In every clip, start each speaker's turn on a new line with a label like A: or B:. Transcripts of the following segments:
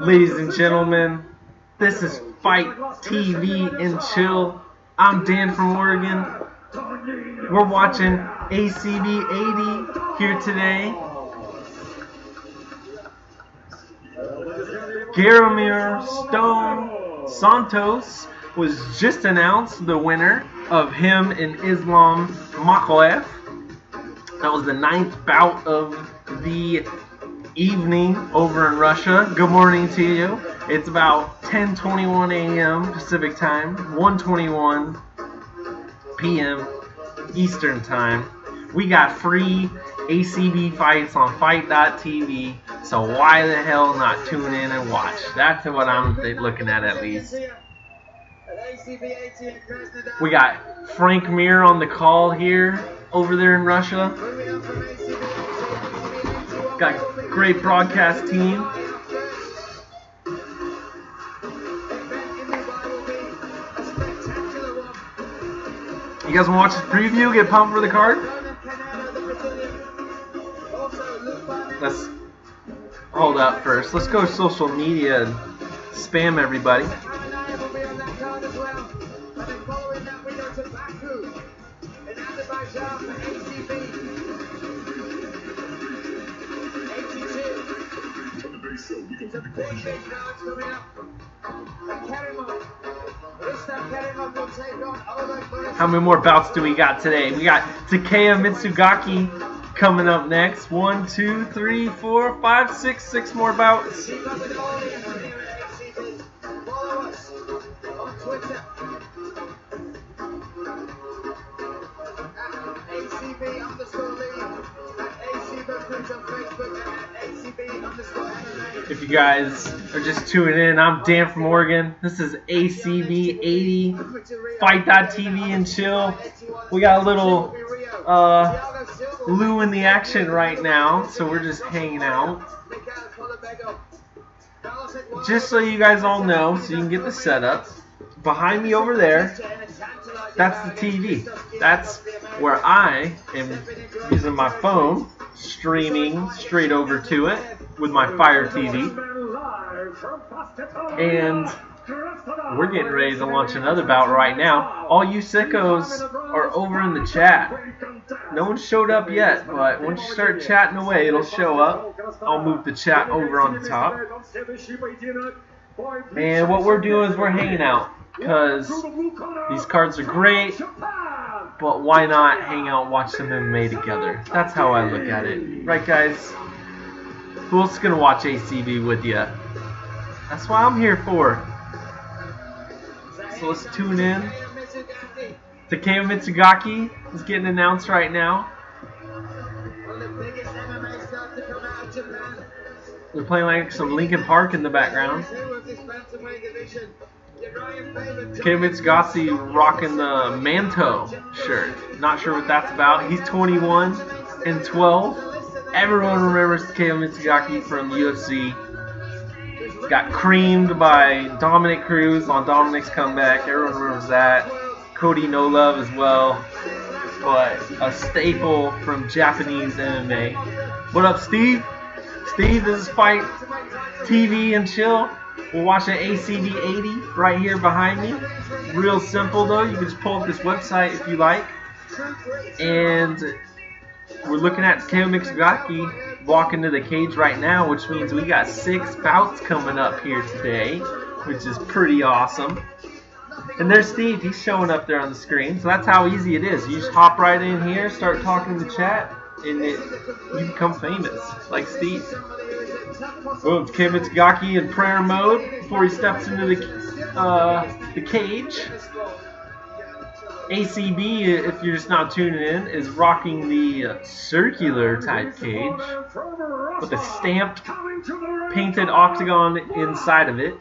A: Ladies and gentlemen, this is Fight TV and Chill. I'm Dan from Oregon. We're watching ACB 80 here today. Garamir Stone Santos was just announced the winner of him and Islam Makhachev. That was the 9th bout of the evening over in Russia. Good morning to you. It's about 10:21 a.m. Pacific time, 1:21 p.m. Eastern time. We got free ACB fights on fight.tv, so why the hell not tune in and watch? That's what I'm looking at least. We got Frank Mir on the call here over there in Russia. Got a great broadcast team. You guys want to watch this preview? Get pumped for the card? Let's hold up first. Let's go to social media and spam everybody. How many more bouts do we got today? We got Takeya Mitsugaki coming up next. 1, 2, 3, 4, 5, 6. 6 more bouts. If you guys are just tuning in, I'm Dan from Oregon. This is ACB 80 Fight.tv and Chill. We got a little Lou in the action right now, so we're just hanging out. Just so you guys all know, so you can get the setup, behind me over there, that's the TV. That's where I am using my phone, streaming straight over to it with my Fire TV. And we're getting ready to launch another bout right now. All you sickos are over in the chat. No one showed up yet, but once you start chatting away, it'll show up. I'll move the chat over on the top. And what we're doing is we're hanging out, because these cards are great, but why not hang out and watch some MMA together? That's how I look at it. Right, guys? Who else is going to watch ACB with you? That's what I'm here for. So let's tune in. Takeya Mitsugaki is getting announced right now. They're playing like some Linkin Park in the background. Takeya Mitsugaki rocking the Manto shirt. Not sure what that's about. He's 21 and 12. Everyone remembers Takeya Mitsugaki from UFC. Got creamed by Dominic Cruz on Dominic's comeback. Everyone remembers that. Cody No Love as well. But a staple from Japanese MMA. What up, Steve? Steve, this is Fight TV and Chill. We're watching ACB 80 right here behind me. Real simple though. You can just pull up this website if you like. And we're looking at Takeya Mitsugaki walking to the cage right now, which means we got 6 bouts coming up here today, which is pretty awesome. And there's Steve. He's showing up there on the screen. So that's how easy it is. You just hop right in here, start talking in the chat, and you become famous, like Steve. Boom, Takeya Mitsugaki in prayer mode before he steps into the cage. ACB, if you're just not tuning in, is rocking the circular type cage with a stamped, painted octagon inside of it.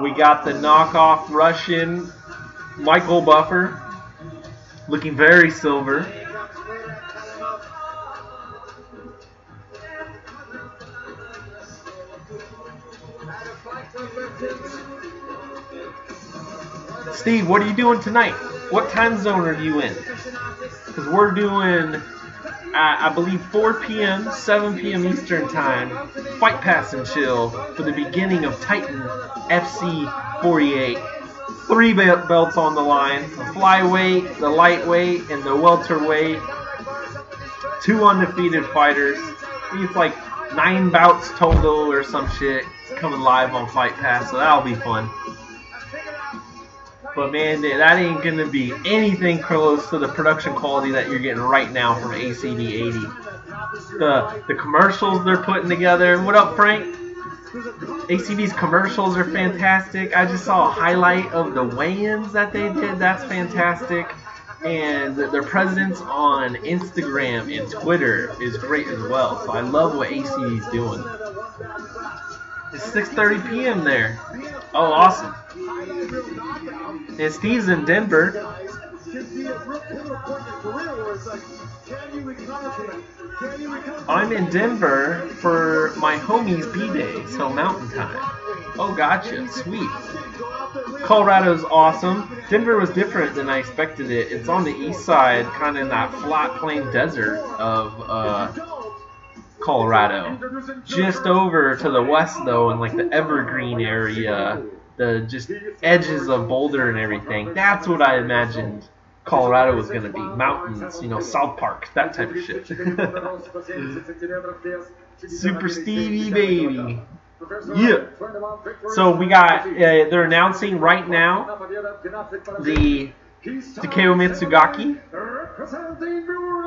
A: We got the knockoff Russian Michael Buffer, looking very silver. Steve, what are you doing tonight? What time zone are you in? Because we're doing, I believe, 4 p.m., 7 p.m. Eastern Time, Fight Pass and Chill for the beginning of Titan FC 48. 3 belts on the line, the flyweight, the lightweight, and the welterweight. 2 undefeated fighters. I think it's like 9 bouts total or some shit. It's coming live on Fight Pass, so that'll be fun. But man, that ain't going to be anything close to the production quality that you're getting right now from ACB 80. The commercials they're putting together. What up, Frank? ACB's commercials are fantastic. I just saw a highlight of the weigh-ins that they did. That's fantastic. And their presence on Instagram and Twitter is great as well. So I love what ACB's doing. It's 6:30 p.m. there. Oh, awesome. And Steve's in Denver. I'm in Denver for my homie's B-Day, so mountain time. Oh, gotcha. Sweet. Colorado's awesome. Denver was different than I expected it. It's on the east side, kind of in that flat plain desert of Colorado. Just over to the west, though, in like the Evergreen area, the just edges of Boulder and everything. That's what I imagined Colorado was going to be. Mountains, you know, South Park, that type of shit. Super Stevie, baby. Yeah. So we got, they're announcing right now the Takeo Mitsugaki.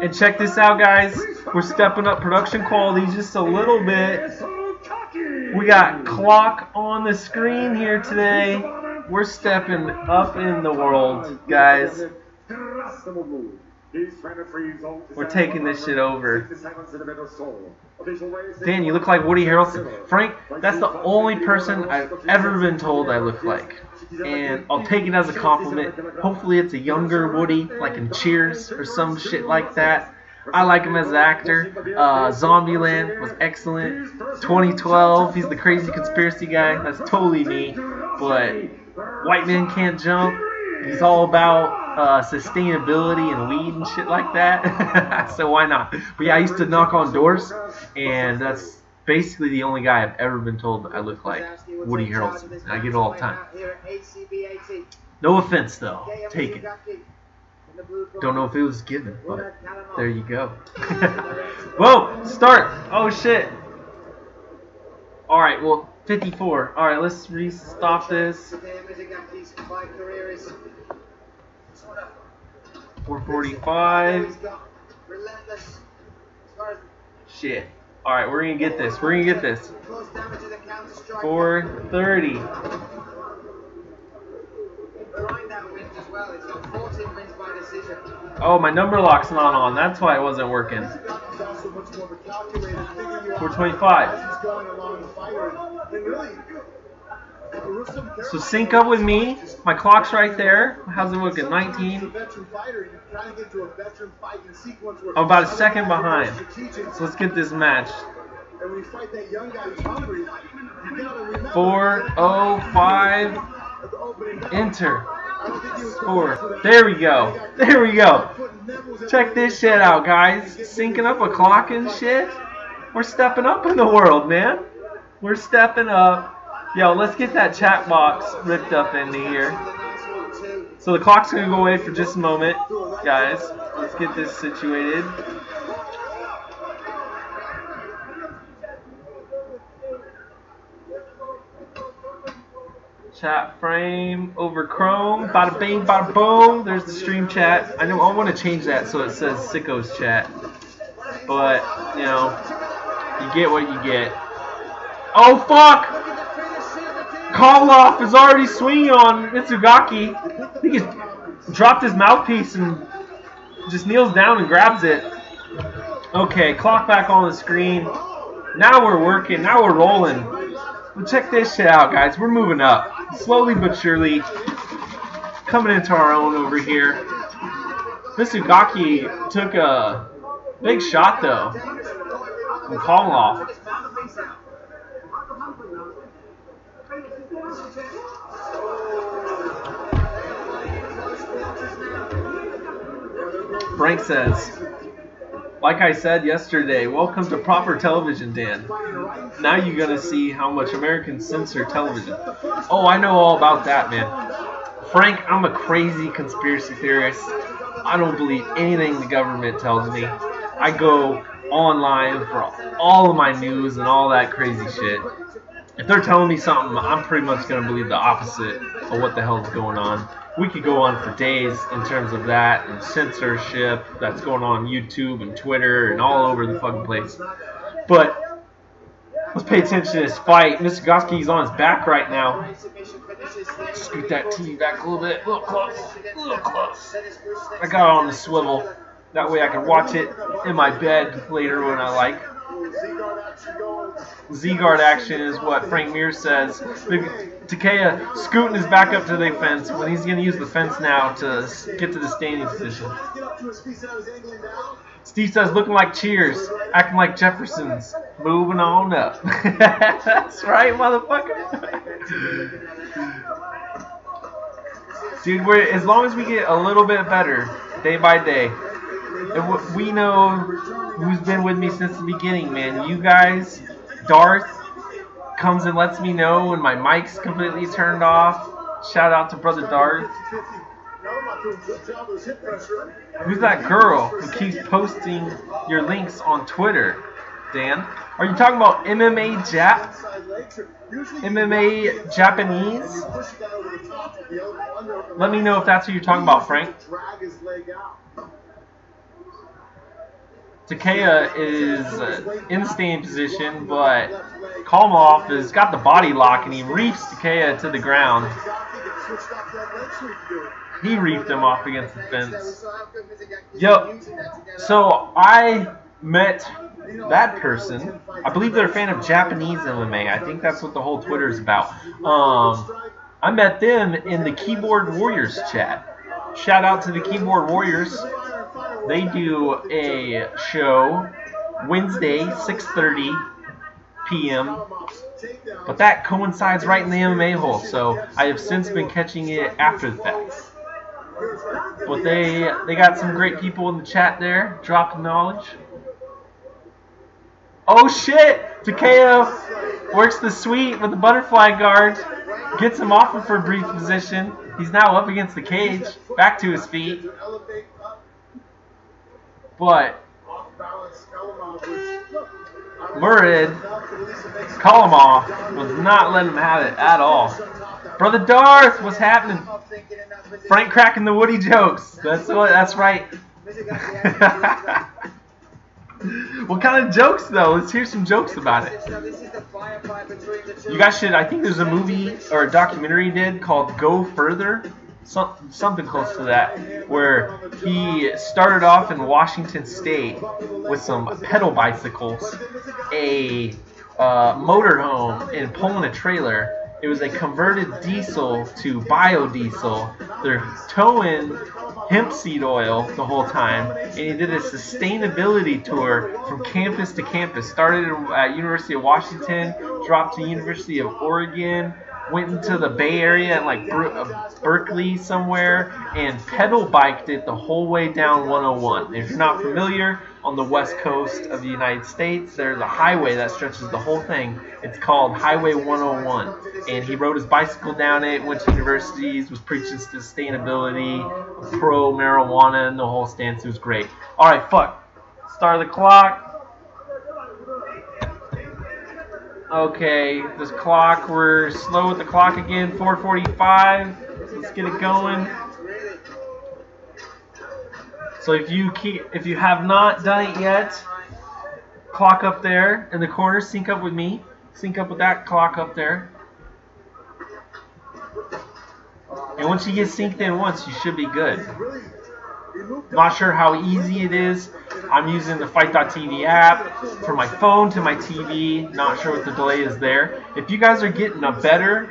A: And check this out, guys. We're stepping up production quality just a little bit. We got clock on the screen here today. We're stepping up in the world, guys. We're taking this shit over. Dan, you look like Woody Harrelson. Frank, that's the only person I've ever been told I look like. And I'll take it as a compliment. Hopefully it's a younger Woody, like in Cheers or some shit like that. I like him as an actor. Zombieland was excellent. 2012, he's the crazy conspiracy guy. That's totally me. But White Men Can't Jump, he's all about sustainability and weed and shit like that. So why not? But yeah, I used to knock on doors, and that's basically the only guy I've ever been told I look like Woody Harrelson. I get it all the time. No offense, though. Taken. Don't know if it was given, but there you go. Whoa! Start! Oh, shit. Alright, well, 54. Alright, let's stop this. 445. Shit. Alright, we're gonna get this. We're gonna get this. 430. Oh, my number lock's not on. That's why it wasn't working. 425. So sync up with me. My clock's right there. How's it looking? 19. I'm about a second behind. So let's get this match. 4:05. Enter. 4. There we go. There we go. Check this shit out, guys. Syncing up a clock and shit. We're stepping up in the world, man. We're stepping up. Yo, let's get that chat box ripped up into here. So the clock's going to go away for just a moment, guys. Let's get this situated. Chat frame over Chrome. Bada bing, bada boom. There's the stream chat. I know I want to change that so it says Sicko's chat. But, you know, you get what you get. Oh, fuck! Koloff is already swinging on Mitsugaki. I think he's dropped his mouthpiece and just kneels down and grabs it. Okay, clock back on the screen. Now we're working. Now we're rolling. Well, check this shit out, guys. We're moving up. Slowly but surely. Coming into our own over here. Mitsugaki took a big shot though from Komalov. Frank says, like I said yesterday, welcome to proper television, Dan. Now you're going to see how much Americans censor television. Oh, I know all about that, man. Frank, I'm a crazy conspiracy theorist. I don't believe anything the government tells me. I go online for all of my news and all that crazy shit. If they're telling me something, I'm pretty much going to believe the opposite of what the hell's going on. We could go on for days in terms of that and censorship that's going on YouTube and Twitter and all over the fucking place. But let's pay attention to this fight. Mr. Goski's on his back right now. Scoot that TV back a little bit. A little close. A little close. I got it on the swivel. That way I can watch it in my bed later when I like. Z-guard action is what Frank Mir says. Takea scooting his back up to the fence when he's going to use the fence now to get to the standing position. Steve says, looking like Cheers, acting like Jeffersons, moving on up. That's right, motherfucker. Dude, as long as we get a little bit better day by day, and we know who's been with me since the beginning, man. You guys, Darth comes and lets me know when my mic's completely turned off. Shout out to brother Darth. Who's that girl who keeps posting your links on Twitter, Dan? Are you talking about MMA MMA Japanese? Let me know if that's who you're talking about, Frank. Takea is in the standing position, but Komalov has got the body lock and he reefs Takea to the ground. He reefed him off against the fence. Yo, so I met that person. I believe they're a fan of Japanese MMA. I think that's what the whole Twitter is about. I met them in the Keyboard Warriors chat. Shout out to the Keyboard Warriors. They do a show Wednesday, 6:30 p.m. But that coincides right in the MMA hole, so I have since been catching it after the fact. But they got some great people in the chat there, dropping knowledge. Oh shit! Takeo works the sweep with the butterfly guard, gets him off for a brief position. He's now up against the cage, back to his feet. But Murid Kalamov was not letting him have it at all. Brother Darth, what's happening? Frank cracking the Woody jokes. That's right. What kind of jokes though? Let's hear some jokes about it. You guys should. I think there's a movie or a documentary did called Go Further. Something close to that, where he started off in Washington State with some pedal bicycles, a motorhome, and pulling a trailer. It was a converted diesel to biodiesel. They're towing hemp seed oil the whole time, and he did a sustainability tour from campus to campus. Started at University of Washington, dropped to University of Oregon, went into the Bay Area and like Berkeley somewhere, and pedal biked it the whole way down 101. If you're not familiar, on the west coast of the United States, there's a highway that stretches the whole thing. It's called Highway 101. And he rode his bicycle down it, went to universities, was preaching sustainability, pro-marijuana, and the whole stance. It was great. Alright, fuck. Start the clock. Okay, this clock, we're slow with the clock again, 4:45. Let's get it going. So if you have not done it yet, clock up there in the corner, sync up with me. Sync up with that clock up there. And once you get synced in once, you should be good. Not sure how easy it is. I'm using the Fight.tv app from my phone to my TV. Not sure what the delay is there. If you guys are getting a better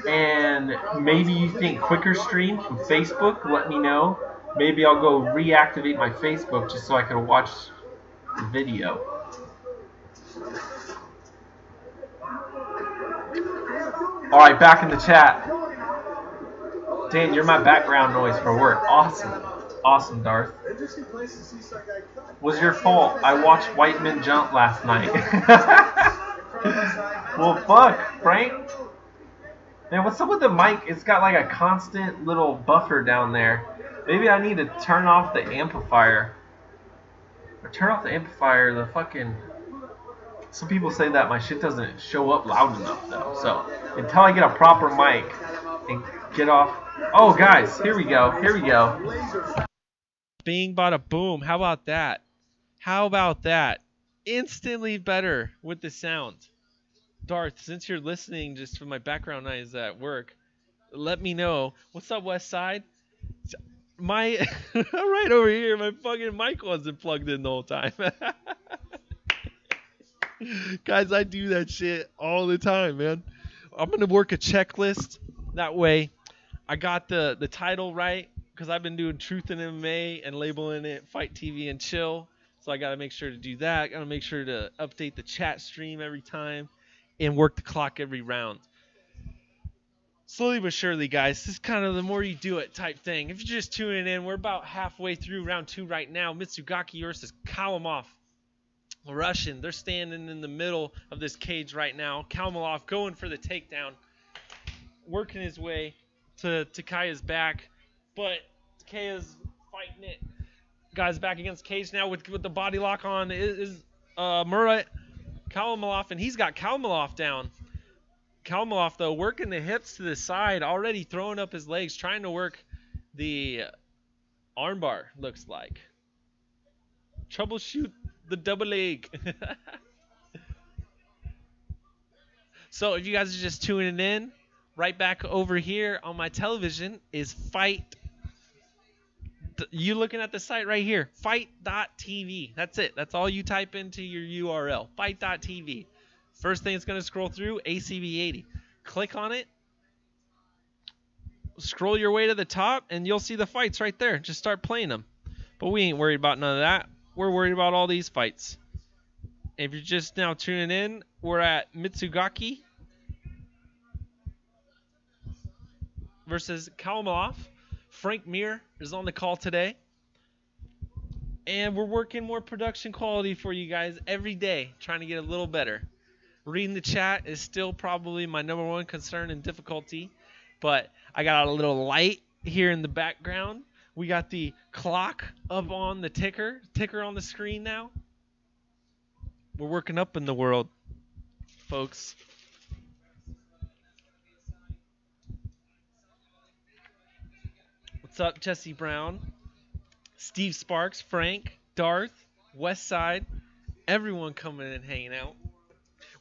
A: and maybe you think quicker stream from Facebook, let me know. Maybe I'll go reactivate my Facebook just so I can watch the video. Alright, back in the chat. Dan, you're my background noise for work. Awesome. Awesome, Darth. Was your fault. I watched white men jump last night. Well, fuck, Frank. Man, what's up with the mic? It's got like a constant little buffer down there. Maybe I need to turn off the amplifier. Or turn off the amplifier, the fucking... Some people say that my shit doesn't show up loud enough, though. So, until I get a proper mic and get off... Oh, guys, here we go. Here we go. Bing, bada, boom. How about that? How about that? Instantly better with the sound. Darth, since you're listening just from my background noise at work, let me know. What's up, West Side? My right over here, my fucking mic wasn't plugged in the whole time. Guys, I do that shit all the time, man. I'm gonna work a checklist. That way, I got the title right because I've been doing Truth in MMA and labeling it Fight TV and Chill. So I gotta make sure to do that. Gotta make sure to update the chat stream every time and work the clock every round. Slowly but surely, guys, this is kind of the more you do it type thing. If you're just tuning in, we're about halfway through round 2 right now. Mitsugaki versus Kalimov. Russian, they're standing in the middle of this cage right now. Kalimov going for the takedown, working his way to Takaya's back, but Takaya's fighting it. Guy's back against cage now with the body lock on is Murat Kalimov, and he's got Kalimov down. Kalimov, though, working the hips to the side, already throwing up his legs, trying to work the armbar, looks like. Troubleshoot the double leg. So if you guys are just tuning in, right back over here on my television is Fight. You looking at the site right here, fight.tv. That's it. That's all you type into your URL, fight.tv. First thing it's going to scroll through, ACB80. Click on it. Scroll your way to the top, and you'll see the fights right there. Just start playing them. But we ain't worried about none of that. We're worried about all these fights. If you're just now tuning in, we're at Mitsugaki versus Kalimov. Frank Mir is on the call today. And we're working more production quality for you guys every day, trying to get a little better. Reading the chat is still probably my #1 concern and difficulty, but I got a little light here in the background. We got the clock up on the ticker on the screen now. We're working up in the world, folks. What's up, Jesse Brown, Steve Sparks, Frank, Darth, Westside, everyone coming and hanging out.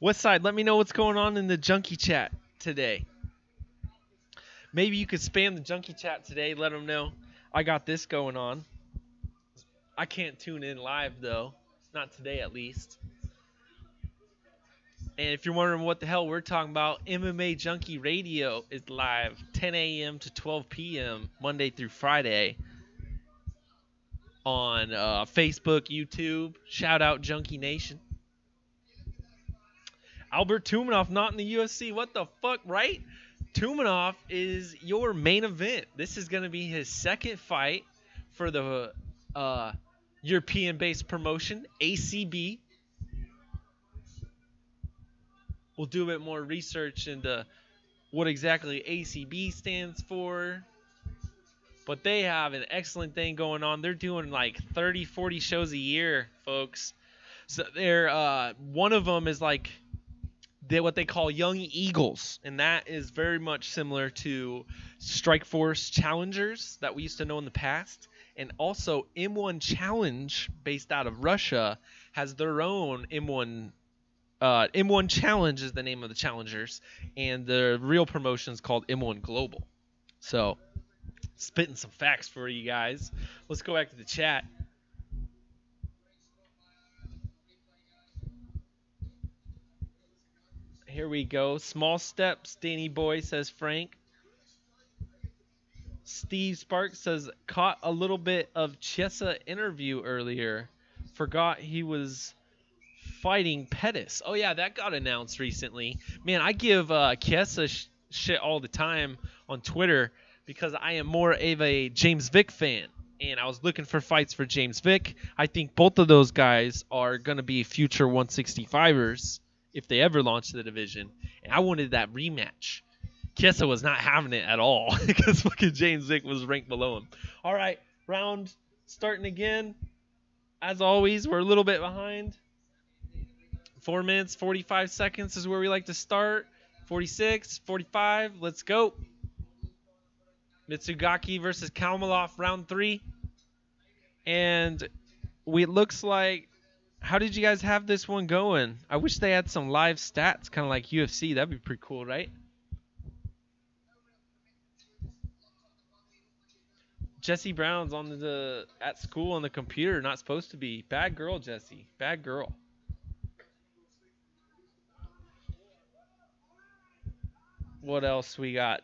A: Westside, let me know what's going on in the junkie chat today. Maybe you could spam the junkie chat today. Let them know I got this going on. I can't tune in live, though. Not today, at least. And if you're wondering what the hell we're talking about, MMA Junkie Radio is live 10 a.m. to 12 p.m. Monday through Friday on Facebook, YouTube. Shout out Junkie Nation. Albert Tumenov not in the UFC. What the fuck, right? Tumenov is your main event. This is going to be his second fight for the European-based promotion, ACB. We'll do a bit more research into what exactly ACB stands for. But they have an excellent thing going on. They're doing like 30, 40 shows a year, folks. So they're one of them is like what they call Young Eagles, and that is very much similar to Strikeforce Challengers that we used to know in the past. And also M1 Challenge, based out of Russia, has their own M1 M1 Challenge is the name of the challengers, and the real promotion is called M1 Global. So, spitting some facts for you guys. Let's go back to the chat. Here we go. Small steps, Danny Boy, says Frank. Steve Sparks says, caught a little bit of Chiesa interview earlier. Forgot he was fighting Pettis. Oh, yeah, that got announced recently. Man, I give Chiesa shit all the time on Twitter because I am more of a James Vick fan. And I was looking for fights for James Vick. I think both of those guys are going to be future 165ers if they ever launch the division. And I wanted that rematch. Chiesa was not having it at all because fucking James Vick was ranked below him. All right, round starting again. As always, we're a little bit behind. 4 minutes, 45 seconds is where we like to start. 46, 45, let's go. Mitsugaki versus Kalmalov, round 3. And it looks like, how did you guys have this one going? I wish they had some live stats, kind of like UFC. That'd be pretty cool, right? Jesse Brown's at school on the computer, not supposed to be. Bad girl, Jesse. Bad girl. What else we got?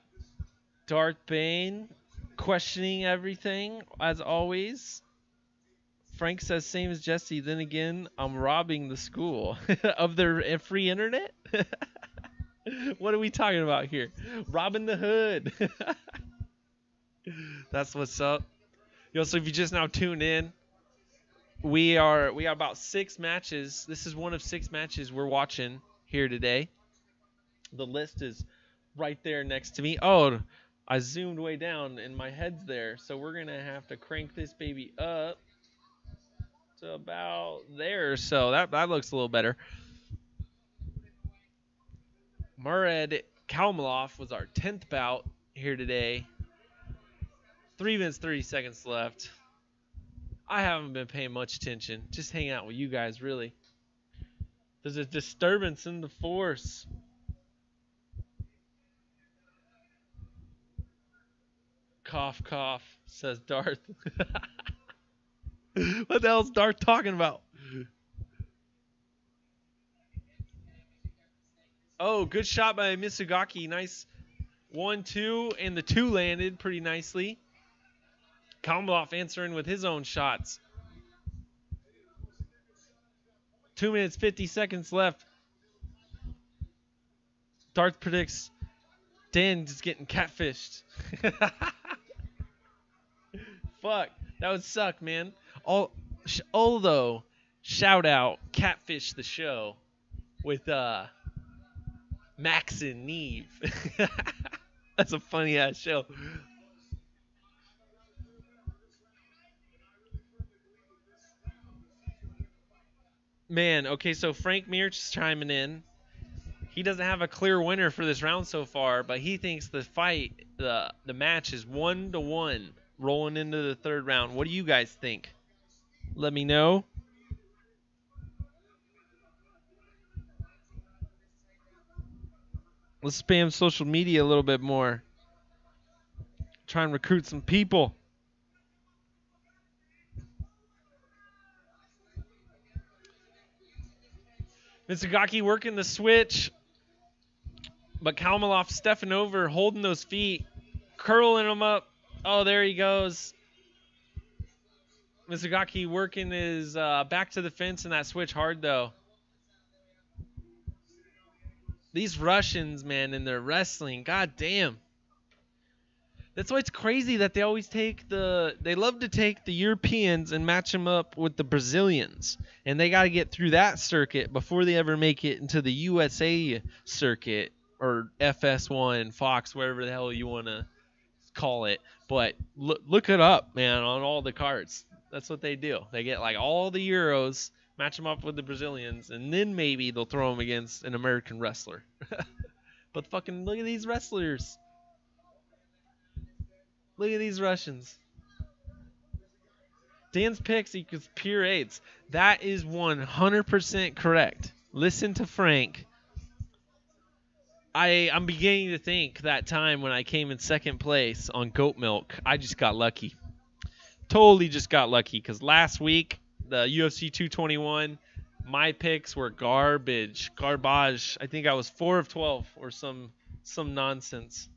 A: Darth Bane questioning everything, as always. Frank says, same as Jesse. Then again, I'm robbing the school of their free internet. What are we talking about here? Robbing the hood. That's what's up. Yo, so if you just now tuned in, we got about 6 matches. This is one of 6 matches we're watching here today. The list is right there next to me. Oh, I zoomed way down and my head's there. So we're going to have to crank this baby up to about there. So that looks a little better. Murad Kalmalov was our 10th bout here today. 3 minutes, 30 seconds left. I haven't been paying much attention. Just hanging out with you guys, really. There's a disturbance in the force. Cough, cough, says Darth. What the hell's Darth talking about? Oh, good shot by Mitsugaki. Nice 1-2, and the 2 landed pretty nicely. Kalmalov answering with his own shots. 2 minutes, 50 seconds left. Darth predicts Dan's getting catfished. Fuck, that would suck, man. Although, shout out Catfish the Show with Max and Neve. That's a funny ass show. Man, okay, so Frank Mirch is chiming in. He doesn't have a clear winner for this round so far, but he thinks the fight, the match is 1-1 rolling into the 3rd round. What do you guys think? Let me know. Let's spam social media a little bit more. Try and recruit some people. Mitsugaki working the switch. But Kalmalov stepping over, holding those feet, curling them up. Oh, there he goes. Mitsugaki working his back to the fence in that switch hard, though. These Russians, man, in their wrestling, god damn. That's why it's crazy that they always they love to take the Europeans and match them up with the Brazilians. And they got to get through that circuit before they ever make it into the USA circuit or FS1, Fox, whatever the hell you want to call it. But look it up, man, on all the cards. That's what they do. They get like all the Euros, match them up with the Brazilians, and then maybe they'll throw them against an American wrestler. But fucking look at these wrestlers. Look at these Russians. Dan's picks equals pure eights. That is 100% correct. Listen to Frank. I'm beginning to think that time when I came in 2nd place on Goat Milk, I just got lucky. Totally just got lucky because last week, the UFC 221, my picks were garbage. I think I was 4 of 12 or some nonsense.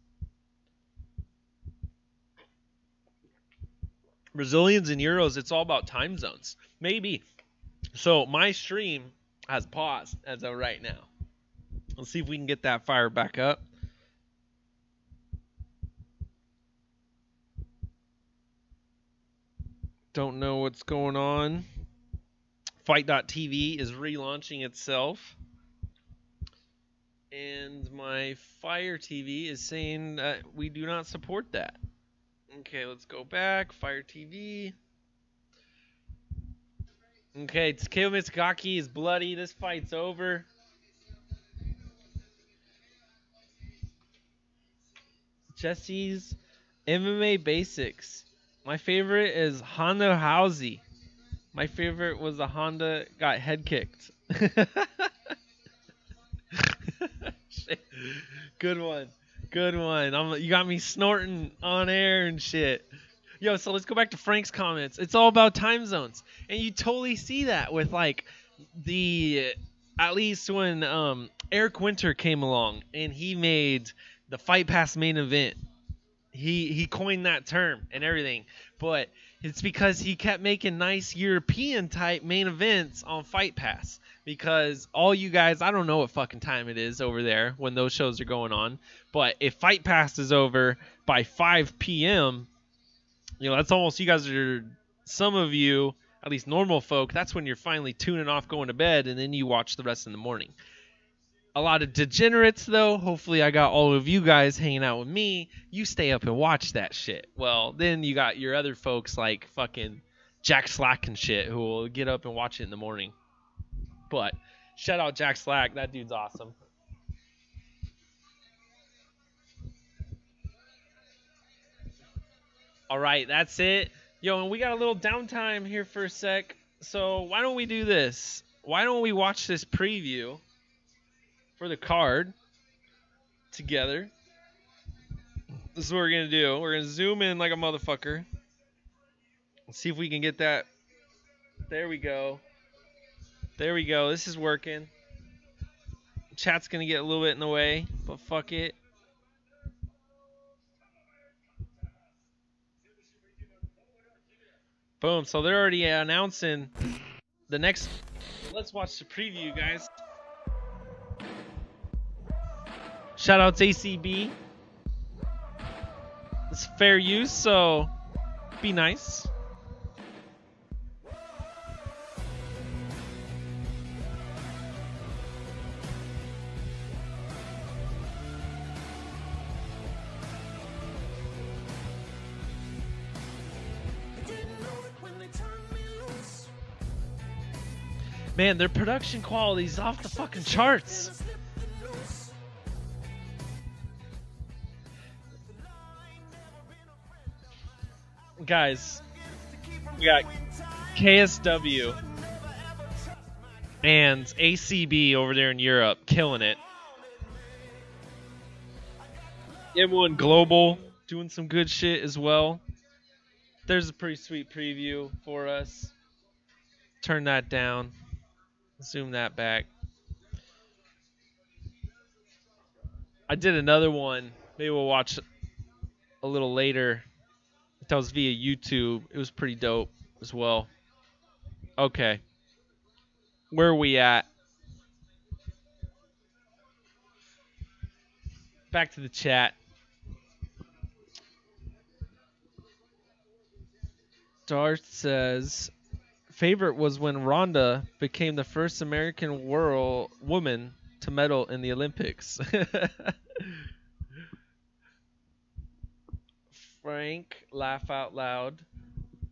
B: Brazilians and Euros, it's all about time zones. Maybe. So my stream has paused as of right now. Let's see if we can get that fire back up. Don't know what's going on. Fight.tv is relaunching itself. And my Fire TV is saying that we do not support that. Okay, let's go back. Fire TV. Okay, Takeo Mitsugaki is bloody. This fight's over. Jesse's MMA Basics. My favorite is Honda Housey. My favorite was the Honda got head kicked. Good one. Good one. You got me snorting on air and shit. Yo, so let's go back to Frank's comments. It's all about time zones. And you totally see that with like at least when Eric Winter came along and he made the Fight Pass main event. He coined that term and everything. But it's because he kept making nice European type main events on Fight Pass. Because all you guys, I don't know what fucking time it is over there when those shows are going on. But if Fight Pass is over by 5 p.m., you know, that's almost, you guys are, some of you, at least normal folk, that's when you're finally tuning off going to bed and then you watch the rest in the morning. A lot of degenerates, though, hopefully I got all of you guys hanging out with me. You stay up and watch that shit. Well, then you got your other folks like fucking Jack Slack and shit who will get up and watch it in the morning. But shout out Jack Slack. That dude's awesome. All right, that's it. Yo, and we got a little downtime here for a sec. So why don't we do this? Why don't we watch this preview for the card together? This is what we're going to do. We're going to zoom in like a motherfucker. Let's see if we can get that. There we go. There we go. This is working. Chat's going to get a little bit in the way, but fuck it. Boom. So they're already announcing the next. Let's watch the preview, guys. Shout out to ACB. It's fair use, so be nice. Man, their production quality is off the fucking charts. Guys, we got KSW and ACB over there in Europe killing it. M1 Global doing some good shit as well. There's a pretty sweet preview for us. Turn that down. Zoom that back. I did another one. Maybe we'll watch a little later. That was via YouTube. It was pretty dope as well. Okay. Where are we at? Back to the chat. Darth says, favorite was when Ronda became the first American woman to medal in the Olympics. Frank, laugh out loud.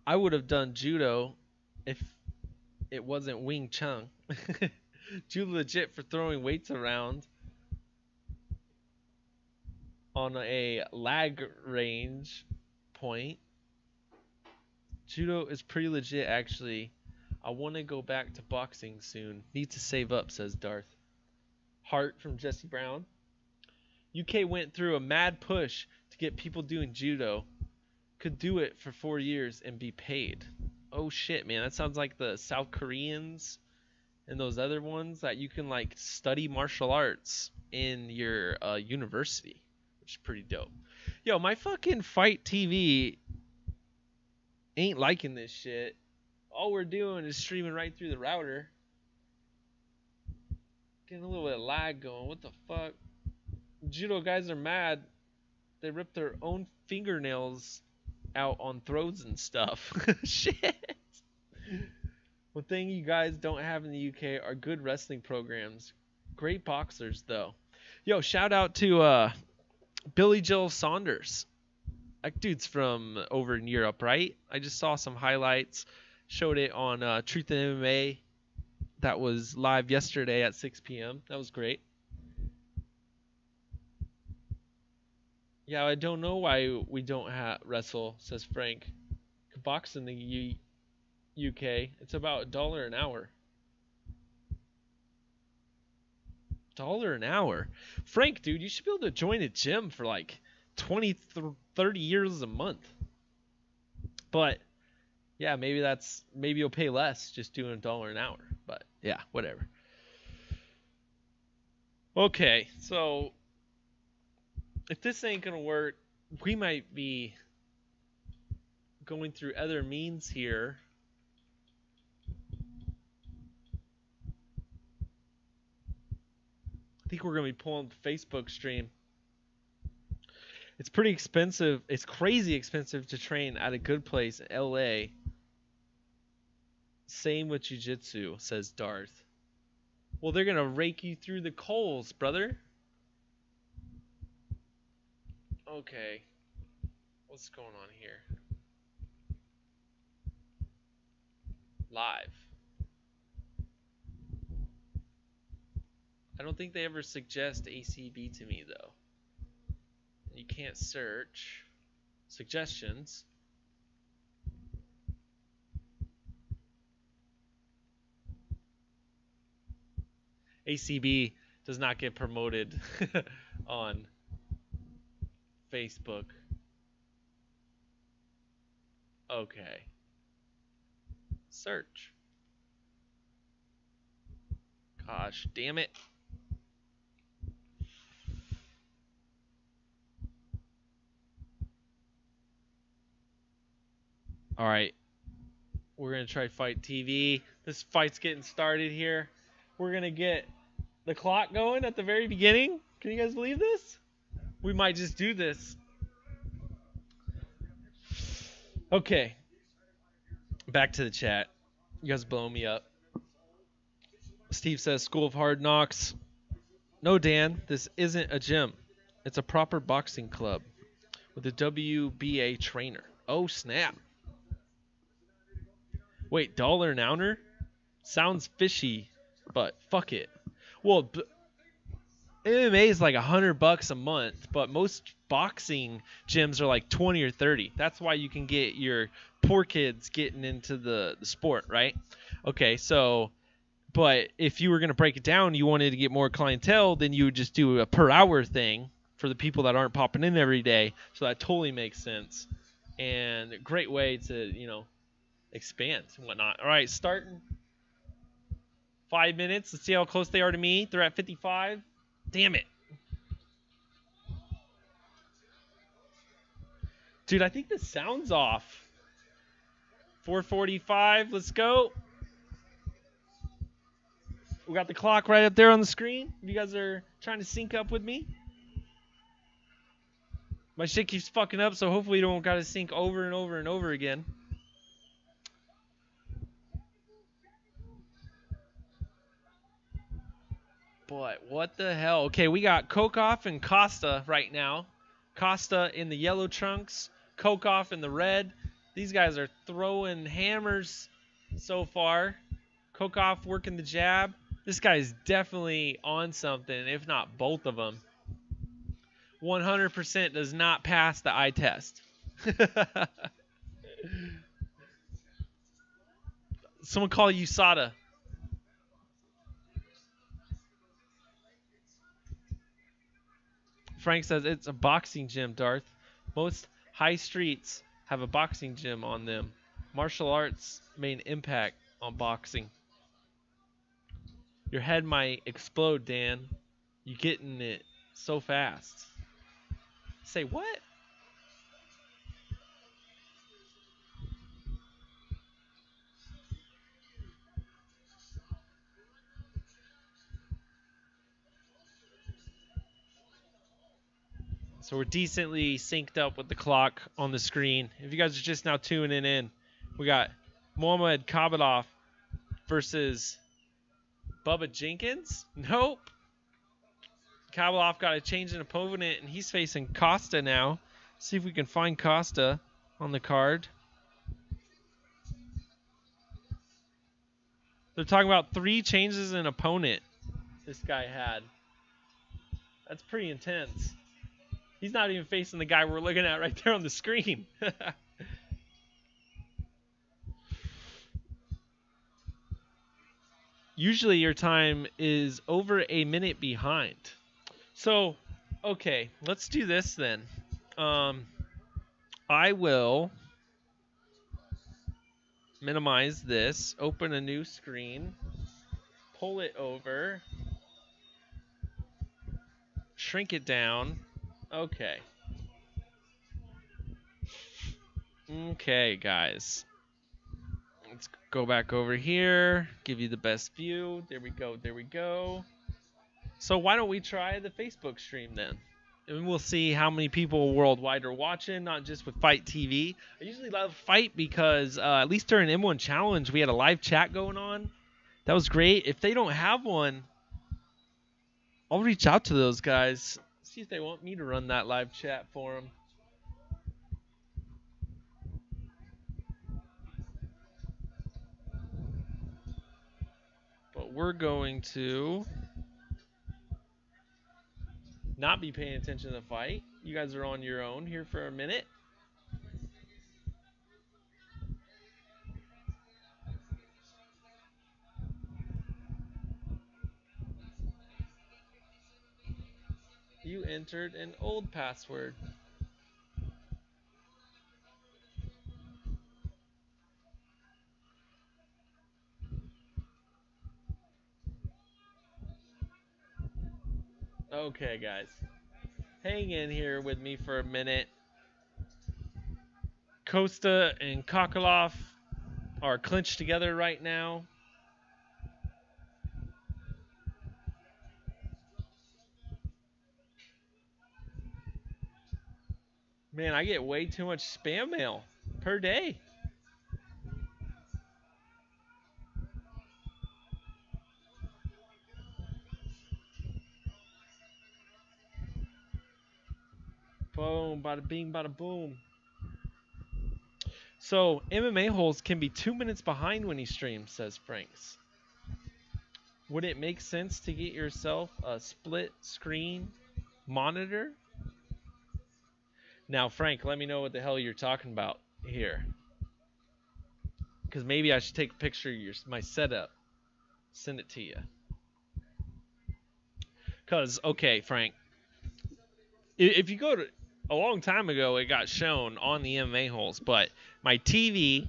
B: I would have done judo if it wasn't Wing Chun. Judo legit for throwing weights around on a lag range point. Judo is pretty legit, actually. I want to go back to boxing soon. Need to save up, says Darth. Heart from Jesse Brown. UK went through a mad push to get people doing judo. Could do it for 4 years and be paid. Oh shit, man. That sounds like the South Koreans and those other ones that you can like study martial arts in your university, which is pretty dope. Yo, my fucking Fight TV Ain't liking this shit. All we're doing is streaming right through the router. Getting a little bit of lag going. What the fuck? Judo guys are mad. They ripped their own fingernails out on throats and stuff. Shit. One thing you guys don't have in the UK are good wrestling programs. Great boxers, though. Yo, shout out to Billy Joel Saunders. That dude's from over in Europe, right? I just saw some highlights. Showed it on TruthInMMA. That was live yesterday at 6 p.m. That was great. Yeah, I don't know why we don't wrestle, says Frank. Box in the UK, it's about $1 an hour. $1 an hour? Frank, dude, you should be able to join a gym for like 20, 30 years a month. But yeah, maybe you'll pay less just doing $1 an hour. But yeah, whatever. Okay, so if this ain't gonna work, we might be going through other means here. I think we're gonna be pulling the Facebook stream. It's pretty expensive. It's crazy expensive to train at a good place in LA. Same with jiu-jitsu, says Darth. Well, they're gonna rake you through the coals, brother. Okay. What's going on here? Live. I don't think they ever suggest ACB to me, though. You can't search suggestions. ACB does not get promoted on Facebook. Okay. Search. Gosh, damn it. All right. We're going to try Fight TV. This fight's getting started here. We're going to get the clock going at the very beginning. Can you guys believe this? We might just do this. Okay. Back to the chat. You guys blowing me up. Steve says, School of Hard Knocks. No, Dan, this isn't a gym. It's a proper boxing club with a WBA trainer. Oh, snap. Wait, $1 an hour? Sounds fishy, but fuck it. Well, MMA is like $100 a month, but most boxing gyms are like 20 or 30. That's why you can get your poor kids getting into the sport, right? Okay, so, but if you were going to break it down, you wanted to get more clientele, then you would just do a per hour thing for the people that aren't popping in every day. So that totally makes sense. And a great way to, expand and whatnot. All right, starting 5 minutes. Let's see how close they are to me. They're at 55. Damn it. Dude, I think the sound's off. 4:45. Let's go. We got the clock right up there on the screen. If you guys are trying to sync up with me. My shit keeps fucking up, so hopefully you don't got to sync over and over and over again. But what the hell? Okay, we got Kokov and Costa right now. Costa in the yellow trunks. Kokov in the red. These guys are throwing hammers so far. Kokov working the jab. This guy's definitely on something, if not both of them. 100% does not pass the eye test. Someone call USADA. Frank says it's a boxing gym, Darth. Most high streets have a boxing gym on them. Martial arts made an impact on boxing. Your head might explode, Dan. You getting it so fast. Say what? So we're decently synced up with the clock on the screen. If you guys are just now tuning in, we got Mohamed Kabadov versus Bubba Jenkins. Nope. Kabadov got a change in opponent, and he's facing Costa now. See if we can find Costa on the card. They're talking about 3 changes in opponent this guy had. That's pretty intense. He's not even facing the guy we're looking at right there on the screen. Usually your time is over a minute behind. So, okay, let's do this then. I will minimize this, open a new screen, pull it over, shrink it down. Okay. Okay, guys. Let's go back over here, give you the best view. There we go, there we go. So why don't we try the Facebook stream then? And we'll see how many people worldwide are watching, not just with Fight TV. I usually love Fight because at least during M1 Challenge, we had a live chat going on. That was great. If they don't have one, I'll reach out to those guys, see if they want me to run that live chat for them. But we're going to not be paying attention to the fight. You guys are on your own here for a minute. You entered an old password. Okay, guys. Hang in here with me for a minute. Costa and Kokolov are clinched together right now. Man, I get way too much spam mail per day. Boom, bada bing, bada boom. So, MMA holes can be 2 minutes behind when he streams, says Franks. Would it make sense to get yourself a split screen monitor? Now, Frank, let me know what the hell you're talking about here. Because maybe I should take a picture of my setup. Send it to you. Because, okay, Frank. If you go to... A long time ago, it got shown on the MMA holes. But my TV,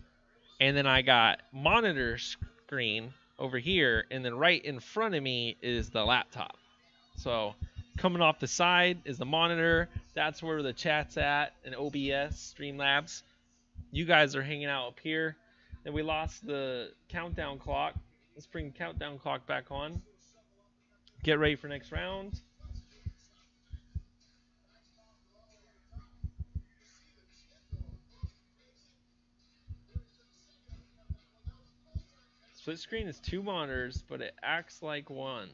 B: and then I got monitor screen over here. And then right in front of me is the laptop. So... Coming off the side is the monitor. That's where the chat's at in OBS, Streamlabs. You guys are hanging out up here. And we lost the countdown clock. Let's bring the countdown clock back on. Get ready for next round. Split screen is 2 monitors, but it acts like one.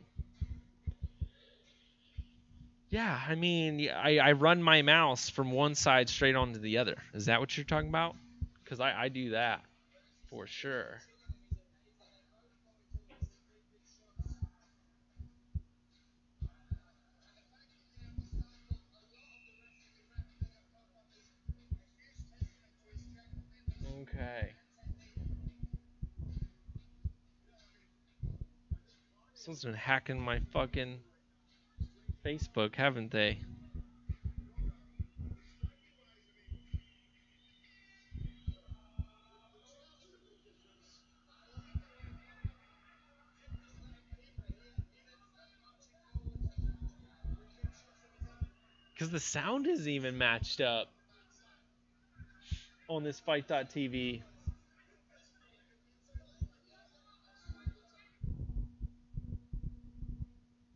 B: Yeah, I mean, I run my mouse from one side straight onto the other. Is that what you're talking about? Because I do that for sure. Okay. Someone's been hacking my fucking Facebook, haven't they? Because the sound is even matched up on this Fight.tv.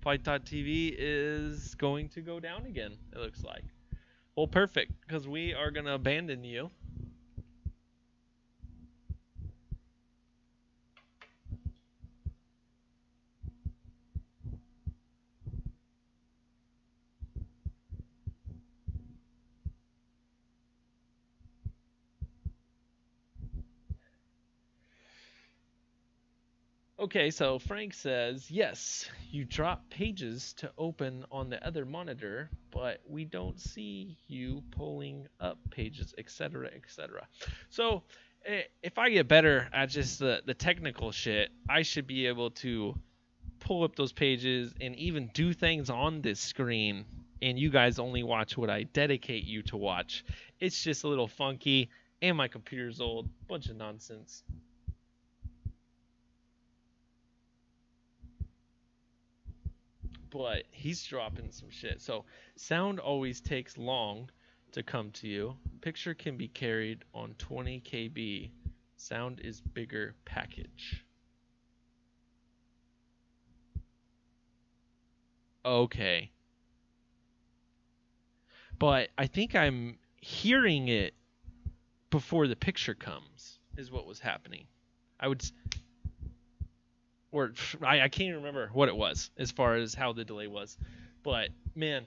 B: Fight.tv is going to go down again, it looks like. Well, perfect, because we are going to abandon you. Okay, so Frank says, yes, you drop pages to open on the other monitor, but we don't see you pulling up pages, etc., etc. So, if I get better at just the technical shit, I should be able to pull up those pages and even do things on this screen, and you guys only watch what I dedicate you to watch. It's just a little funky, and my computer's old. Bunch of nonsense. But he's dropping some shit. So sound always takes long to come to you. Picture can be carried on 20 KB. Sound is bigger package. Okay. But I think I'm hearing it before the picture comes is what was happening. I can't even remember what it was as far as how the delay was. But man,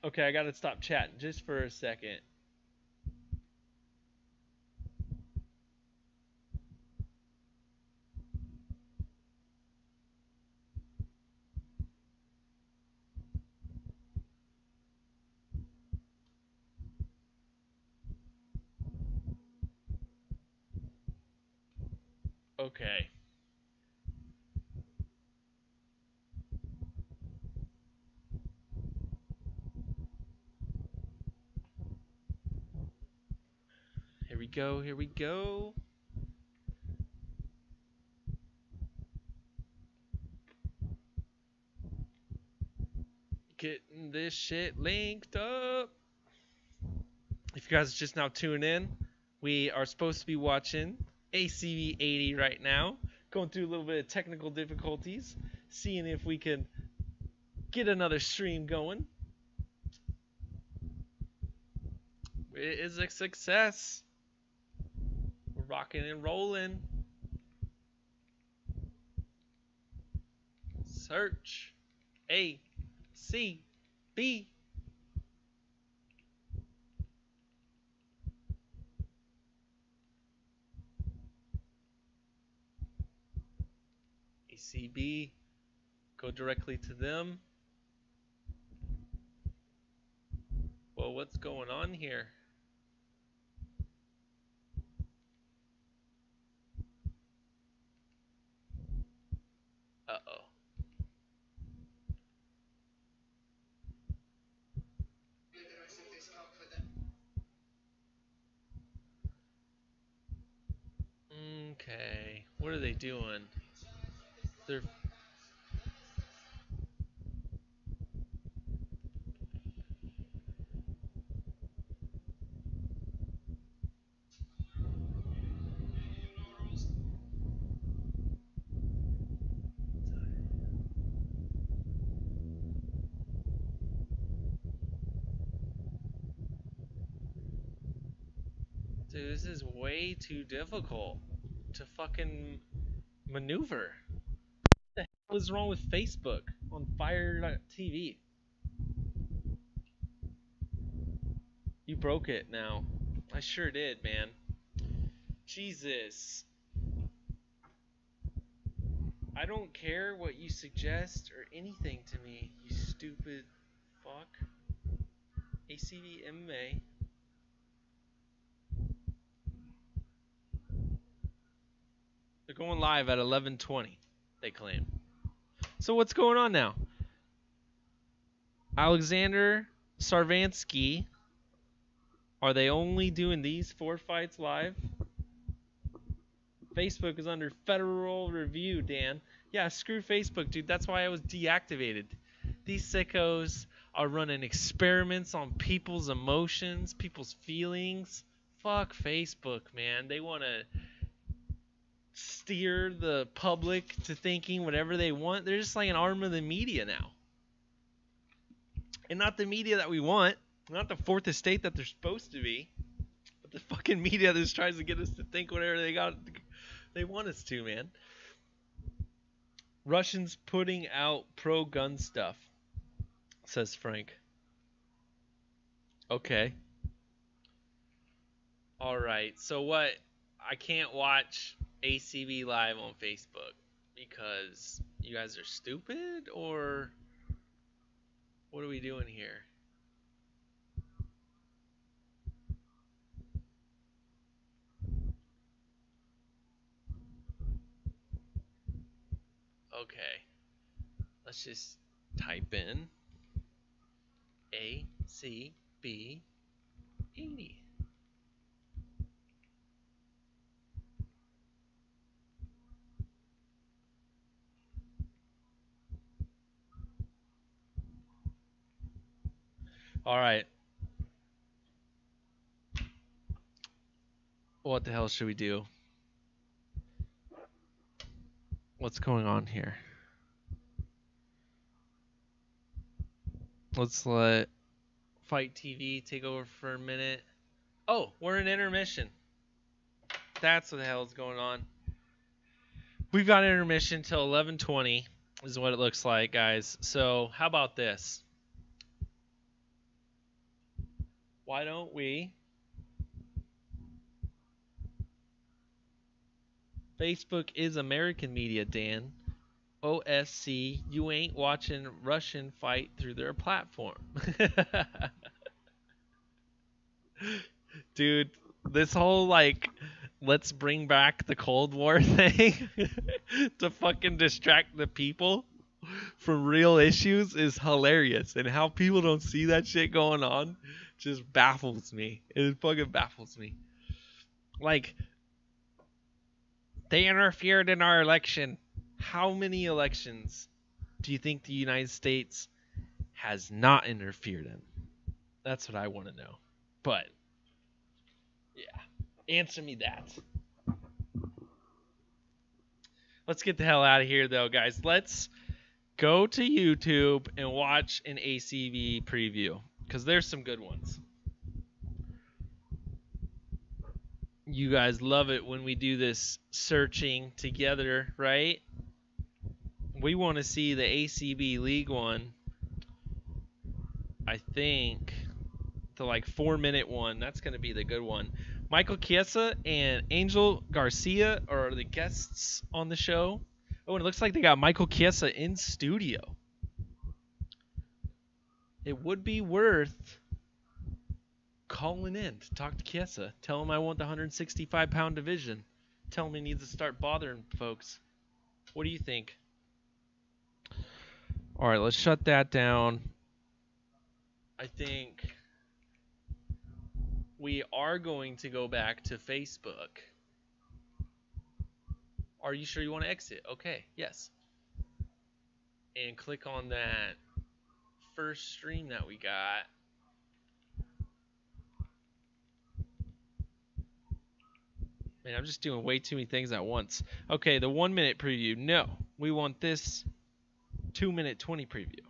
B: okay, I gotta stop chatting just for a second. Okay. Here we go, here we go. Getting this shit linked up. If you guys are just now tuning in, we are supposed to be watching ACV 80 right now. Going through a little bit of technical difficulties, seeing if we can get another stream going. It is a success. We're rocking and rolling. Search A C B. ACB. Go directly to them. Well, what's going on here? Uh-oh. Okay. What are they doing? They're... Dude, this is way too difficult to fucking maneuver. What the hell is wrong with Facebook on Fire.tv? You broke it now. I sure did, man. Jesus. I don't care what you suggest or anything to me, you stupid fuck. ACVMA. They're going live at 11:20, they claim. So what's going on now? Alexander Sarvansky. Are they only doing these 4 fights live? Facebook is under federal review, Dan. Yeah, screw Facebook, dude. That's why I was deactivated. These sickos are running experiments on people's emotions, people's feelings. Fuck Facebook, man. They want to steer the public to thinking whatever they want. They're just like an arm of the media now. And not the media that we want. Not the fourth estate that they're supposed to be, but the fucking media just tries to get us to think whatever they want us to, man. Russians putting out pro-gun stuff, says Frank. Okay. All right. So what? I can't watch ACB live on Facebook because you guys are stupid, or what are we doing here? Okay. Let's just type in ACB 80. All right. What the hell should we do? What's going on here? Let's let Fight TV take over for a minute. Oh, we're in intermission. That's what the hell is going on. We've got intermission till 11:20 is what it looks like, guys. So how about this? Why don't we? Facebook is American media, Dan. OSC, you ain't watching Russian fight through their platform. Dude, this whole like let's bring back the Cold War thing to fucking distract the people from real issues is hilarious, and how people don't see that shit going on just baffles me. It fucking baffles me. Like, they interfered in our election. How many elections do you think the United States has not interfered in? That's what I want to know. But yeah, answer me that. Let's get the hell out of here, though, guys. Let's go to YouTube and watch an ACB preview, because there's some good ones. You guys love it when we do this searching together, right? We want to see the ACB League one. I think the like 4-minute one. That's going to be the good one. Michael Chiesa and Angel Garcia are the guests on the show. Oh, and it looks like they got Michael Chiesa in studio. It would be worth calling in to talk to Chiesa. Tell him I want the 165-pound division. Tell him he needs to start bothering folks. What do you think? All right, let's shut that down. I think we are going to go back to Facebook. Are you sure you want to exit? Okay, yes. And click on that first stream that we got. Man, I'm just doing way too many things at once. Okay, the 1-minute preview. No, we want this 2-minute 20 preview.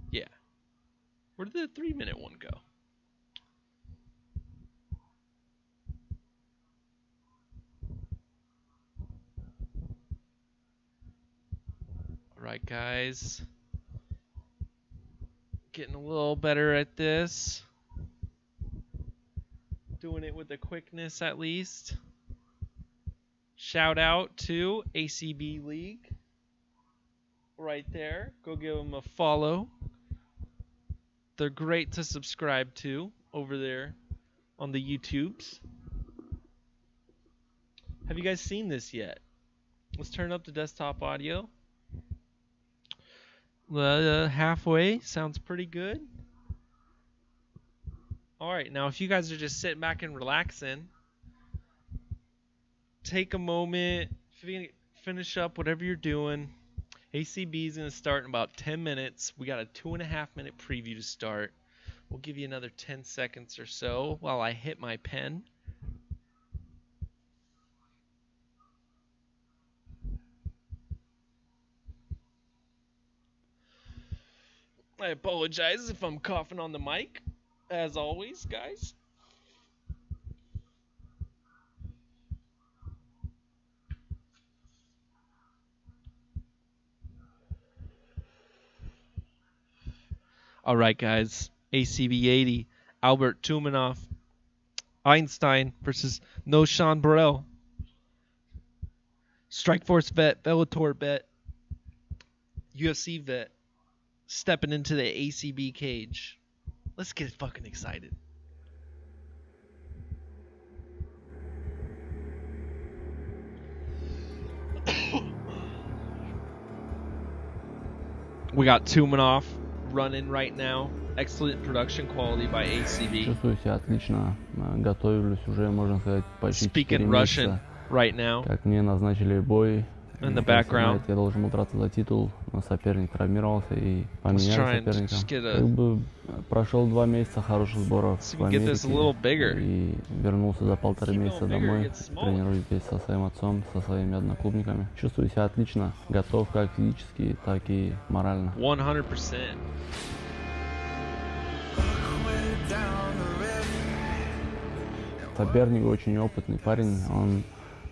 B: Yeah. Where did the 3-minute one go? All right, guys. Getting a little better at this. Doing it with the quickness at least. Shout out to ACB League. Right there. Go give them a follow. They're great to subscribe to over there on the YouTubes. Have you guys seen this yet? Let's turn up the desktop audio. Halfway. Sounds pretty good. Alright, now if you guys are just sitting back and relaxing, take a moment, finish up whatever you're doing. ACB is going to start in about 10 minutes. We got a 2.5-minute preview to start. We'll give you another 10 seconds or so while I hit my pen. I apologize if I'm coughing on the mic. as always, guys. All right, guys. ACB 80, Albert Tumenov, Einstein versus Nah-Shon Burrell. Strikeforce vet, Bellator vet, UFC vet, stepping into the ACB cage. Let's get fucking excited. We got Tumenov running right now. Excellent production quality by ACB.
C: Чувствую себя отлично. Готовлюсь уже, можно сказать, почти 4
B: Speaking Russian
C: месяца.
B: right now.
C: Как мне назначили бой.
B: In the background.
C: Я должен был драться за титул, но соперник травмировался и поменяли соперника. Как бы прошел 2 месяца хороших сборов в Америке и вернулся за 1,5 месяца домой. Тренируюсь здесь со своим отцом, со своими одноклубниками. Чувствую себя отлично, готов как физически, так и морально.
B: 100%.
C: Соперник очень опытный парень, он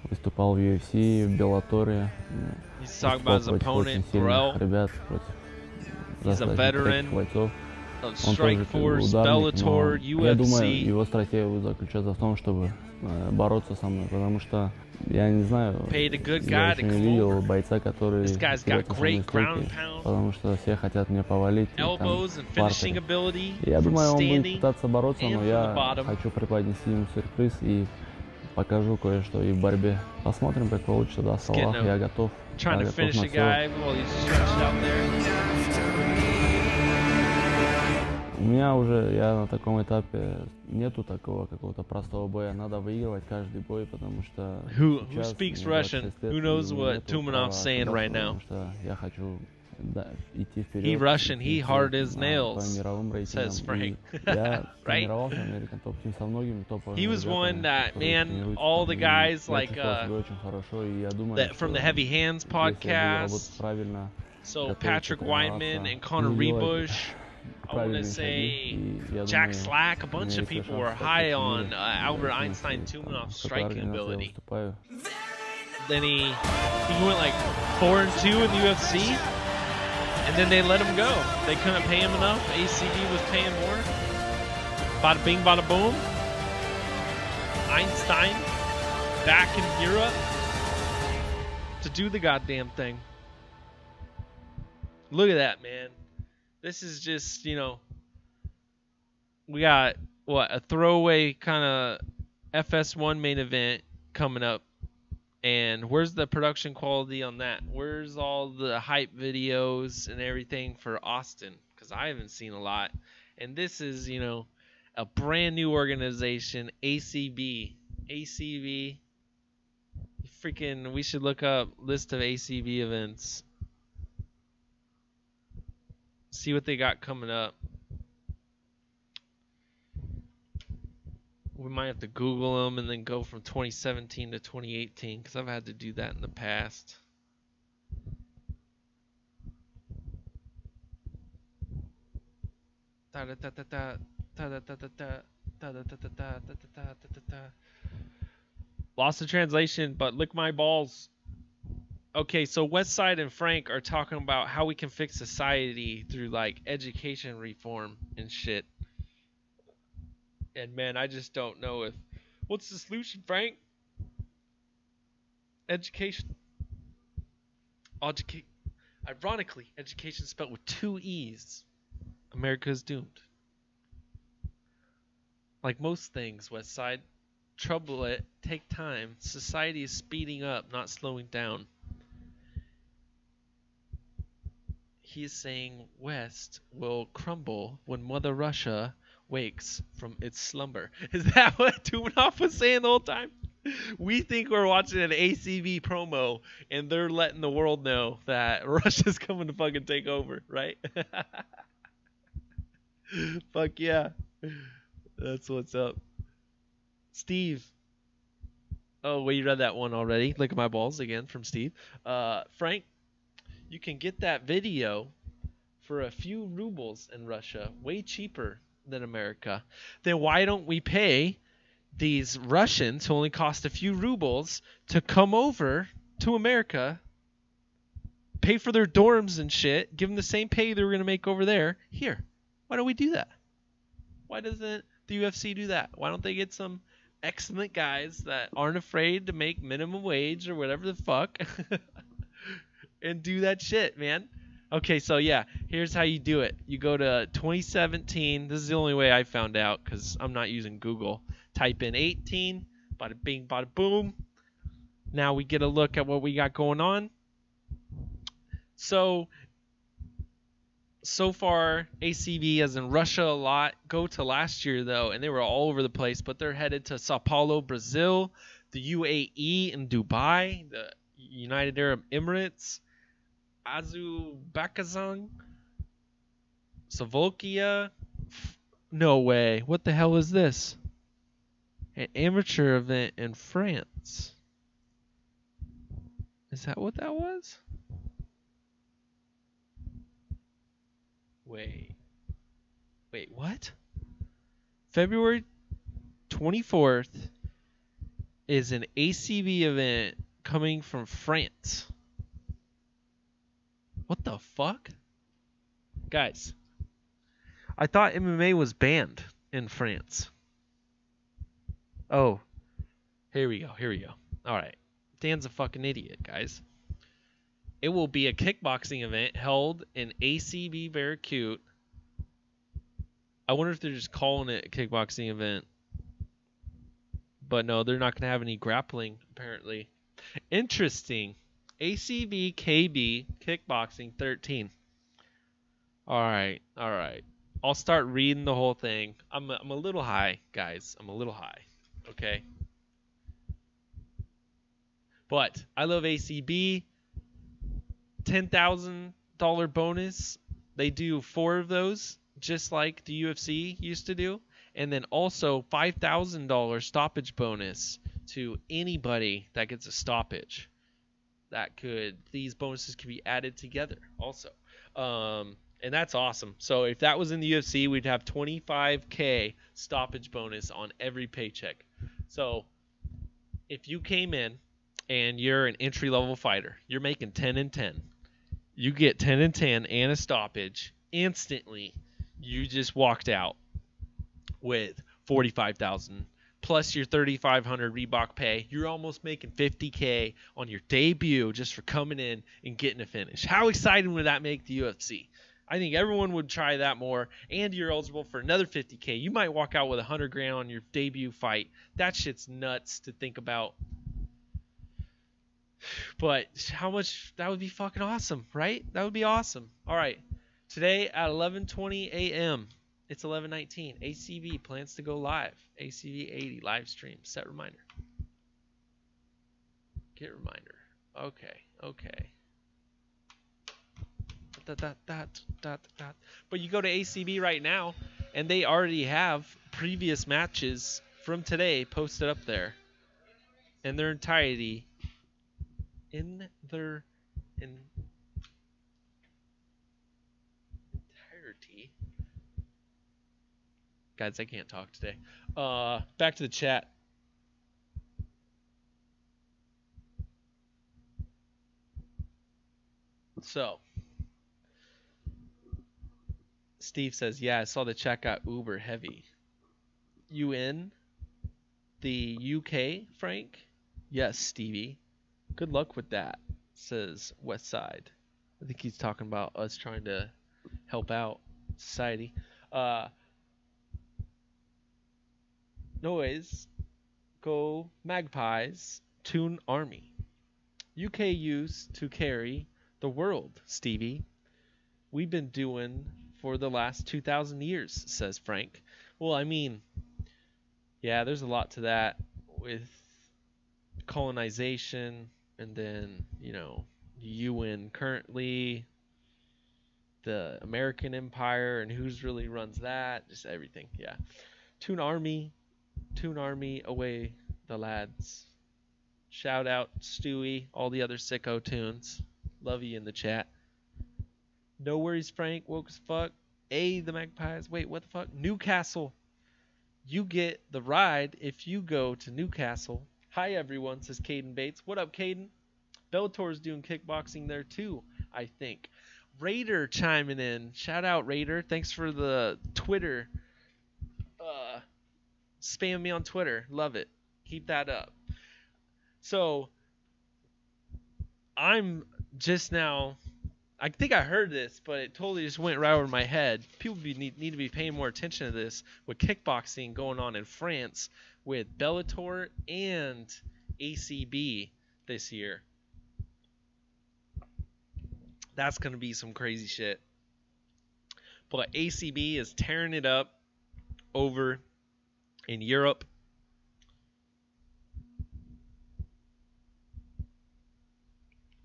C: выступал в UFC, в Беллаторе, выступал против очень сильных ребят, против достаточно бойцов. Он тоже ударник, но я думаю, его стратегия будет заключаться в том, чтобы бороться со мной, потому что я не знаю, я еще не видел бойца, который дерется со мной стойкой, потому что все хотят меня повалить, и там партере. Я думаю, он будет пытаться бороться, но я хочу преподнести ему сюрприз и покажу кое-что и в борьбе. Посмотрим, как получится, да, Салах, я готов. Я готов на все. У меня уже, я на таком этапе, нету такого какого-то простого боя. Надо выигрывать каждый бой, потому что
B: Who speaks Russian? Who knows what Tumenov's saying right now?
C: Потому что я хочу идти вперед.
B: He Russian, he hard as nails, says Frank. Right? He was one that, man, all the guys like that from the Heavy Hands podcast. So Patrick Wyman and Connor Rebush. I want to say Jack Slack, a bunch of people were high on Albert Einstein Tumenov's striking ability. Then he went like 4-2 in the UFC, and then they let him go. They couldn't pay him enough. ACB was paying more. Bada bing, bada boom. Einstein back in Europe to do the goddamn thing. Look at that, man. This is just, you know, we got, what, a throwaway kind of FS1 main event coming up. And where's the production quality on that? Where's all the hype videos and everything for Austin? Because I haven't seen a lot. And this is, you know, a brand new organization, ACB. ACB. Freaking, we should look up list of ACB events. See what they got coming up. We might have to Google them and then go from 2017 to 2018 because I've had to do that in the past. Lost the translation, but lick my balls. Okay, so Westside and Frank are talking about how we can fix society through like education reform and shit. And man, I just don't know if what's the solution, Frank? Education. Ironically, education spelled with 2 E's. America's doomed. Like most things, Westside, trouble it, take time. Society is speeding up, not slowing down. He is saying West will crumble when Mother Russia wakes from its slumber. Is that what Tumenov was saying the whole time? We think we're watching an ACB promo, and they're letting the world know that Russia's coming to fucking take over, right? Fuck yeah. That's what's up. Steve. Oh, well, you read that one already. Look at my balls again from Steve. Frank, you can get that video for a few rubles in Russia. Way cheaper than America. Then why don't we pay these Russians who only cost a few rubles to come over to America, pay for their dorms and shit, give them the same pay they were going to make over there here? Why don't we do that? Why doesn't the UFC do that? Why don't they get some excellent guys that aren't afraid to make minimum wage or whatever the fuck and do that shit, man? Okay, so yeah, here's how you do it. You go to 2017. This is the only way I found out because I'm not using Google. Type in 18, bada bing, bada boom. Now we get a look at what we got going on. So far, ACB, as in Russia, a lot. Go to last year, though, and they were all over the place, but they're headed to Sao Paulo, Brazil, the UAE in Dubai, the United Arab Emirates, Azerbaijan, Slovakia. No way. What the hell is this? An amateur event in France. Is that what that was? Wait, what? February 24th is an ACB event coming from France. What the fuck? Guys, I thought MMA was banned in France. Oh, here we go. All right. Dan's a fucking idiot, guys. It will be a kickboxing event held in ACB Veracruz. I wonder if they're just calling it a kickboxing event. But no, they're not going to have any grappling, apparently. Interesting. ACB KB Kickboxing 13. All right. I'll start reading the whole thing. I'm a little high, guys. I'm a little high. Okay? But I love ACB. $10,000 bonus. They do 4 of those, just like the UFC used to do. And then also $5,000 stoppage bonus to anybody that gets a stoppage. These bonuses can be added together also. And that's awesome. So if that was in the UFC, we'd have $25,000 stoppage bonus on every paycheck. So if you came in and you're an entry-level fighter, you're making 10 and 10. You get 10 and 10 and a stoppage. Instantly, you just walked out with $45,000 plus your $3,500 Reebok pay. You're almost making $50,000 on your debut just for coming in and getting a finish. How exciting would that make the UFC? I think everyone would try that more, and you're eligible for another $50,000. You might walk out with $100,000 on your debut fight. That shit's nuts to think about. But how much that would be fucking awesome, right? That would be awesome. All right. Today at 11:20 a.m. It's 11:19. ACB plans to go live. ACB 80 live stream. Set reminder. Get reminder. Okay. But you go to ACB right now, and they already have previous matches from today posted up there in their entirety. Guys, I can't talk today. Back to the chat. So, Steve says, yeah, I saw the chat got uber heavy. You in the UK, Frank? Yes, Stevie. Good luck with that, says Westside. I think he's talking about us trying to help out society. Noise, go Magpies, Tune Army. UK used to carry the world, Stevie. We've been doing for the last 2,000 years, says Frank. Well, I mean, yeah, there's a lot to that with colonization, and then, UN currently, the American Empire, and who's really runs that, just everything, yeah. Tune Army, away the lads. Shout out Stewie, all the other sicko tunes. Love you in the chat. No worries, Frank, woke as fuck. The Magpies. Wait, what the fuck? Newcastle. You get the ride if you go to Newcastle. Hi, everyone, says Caden Bates. What up, Caden? Bellator's doing kickboxing there, too, I think. Raider chiming in. Shout out, Raider. Thanks for the Twitter. Spam me on Twitter. Love it. Keep that up. So, I'm just now... I think I heard this, but it totally just went right over my head. People need to be paying more attention to this with kickboxing going on in France with Bellator and ACB this year. That's going to be some crazy shit. But ACB is tearing it up over in Europe.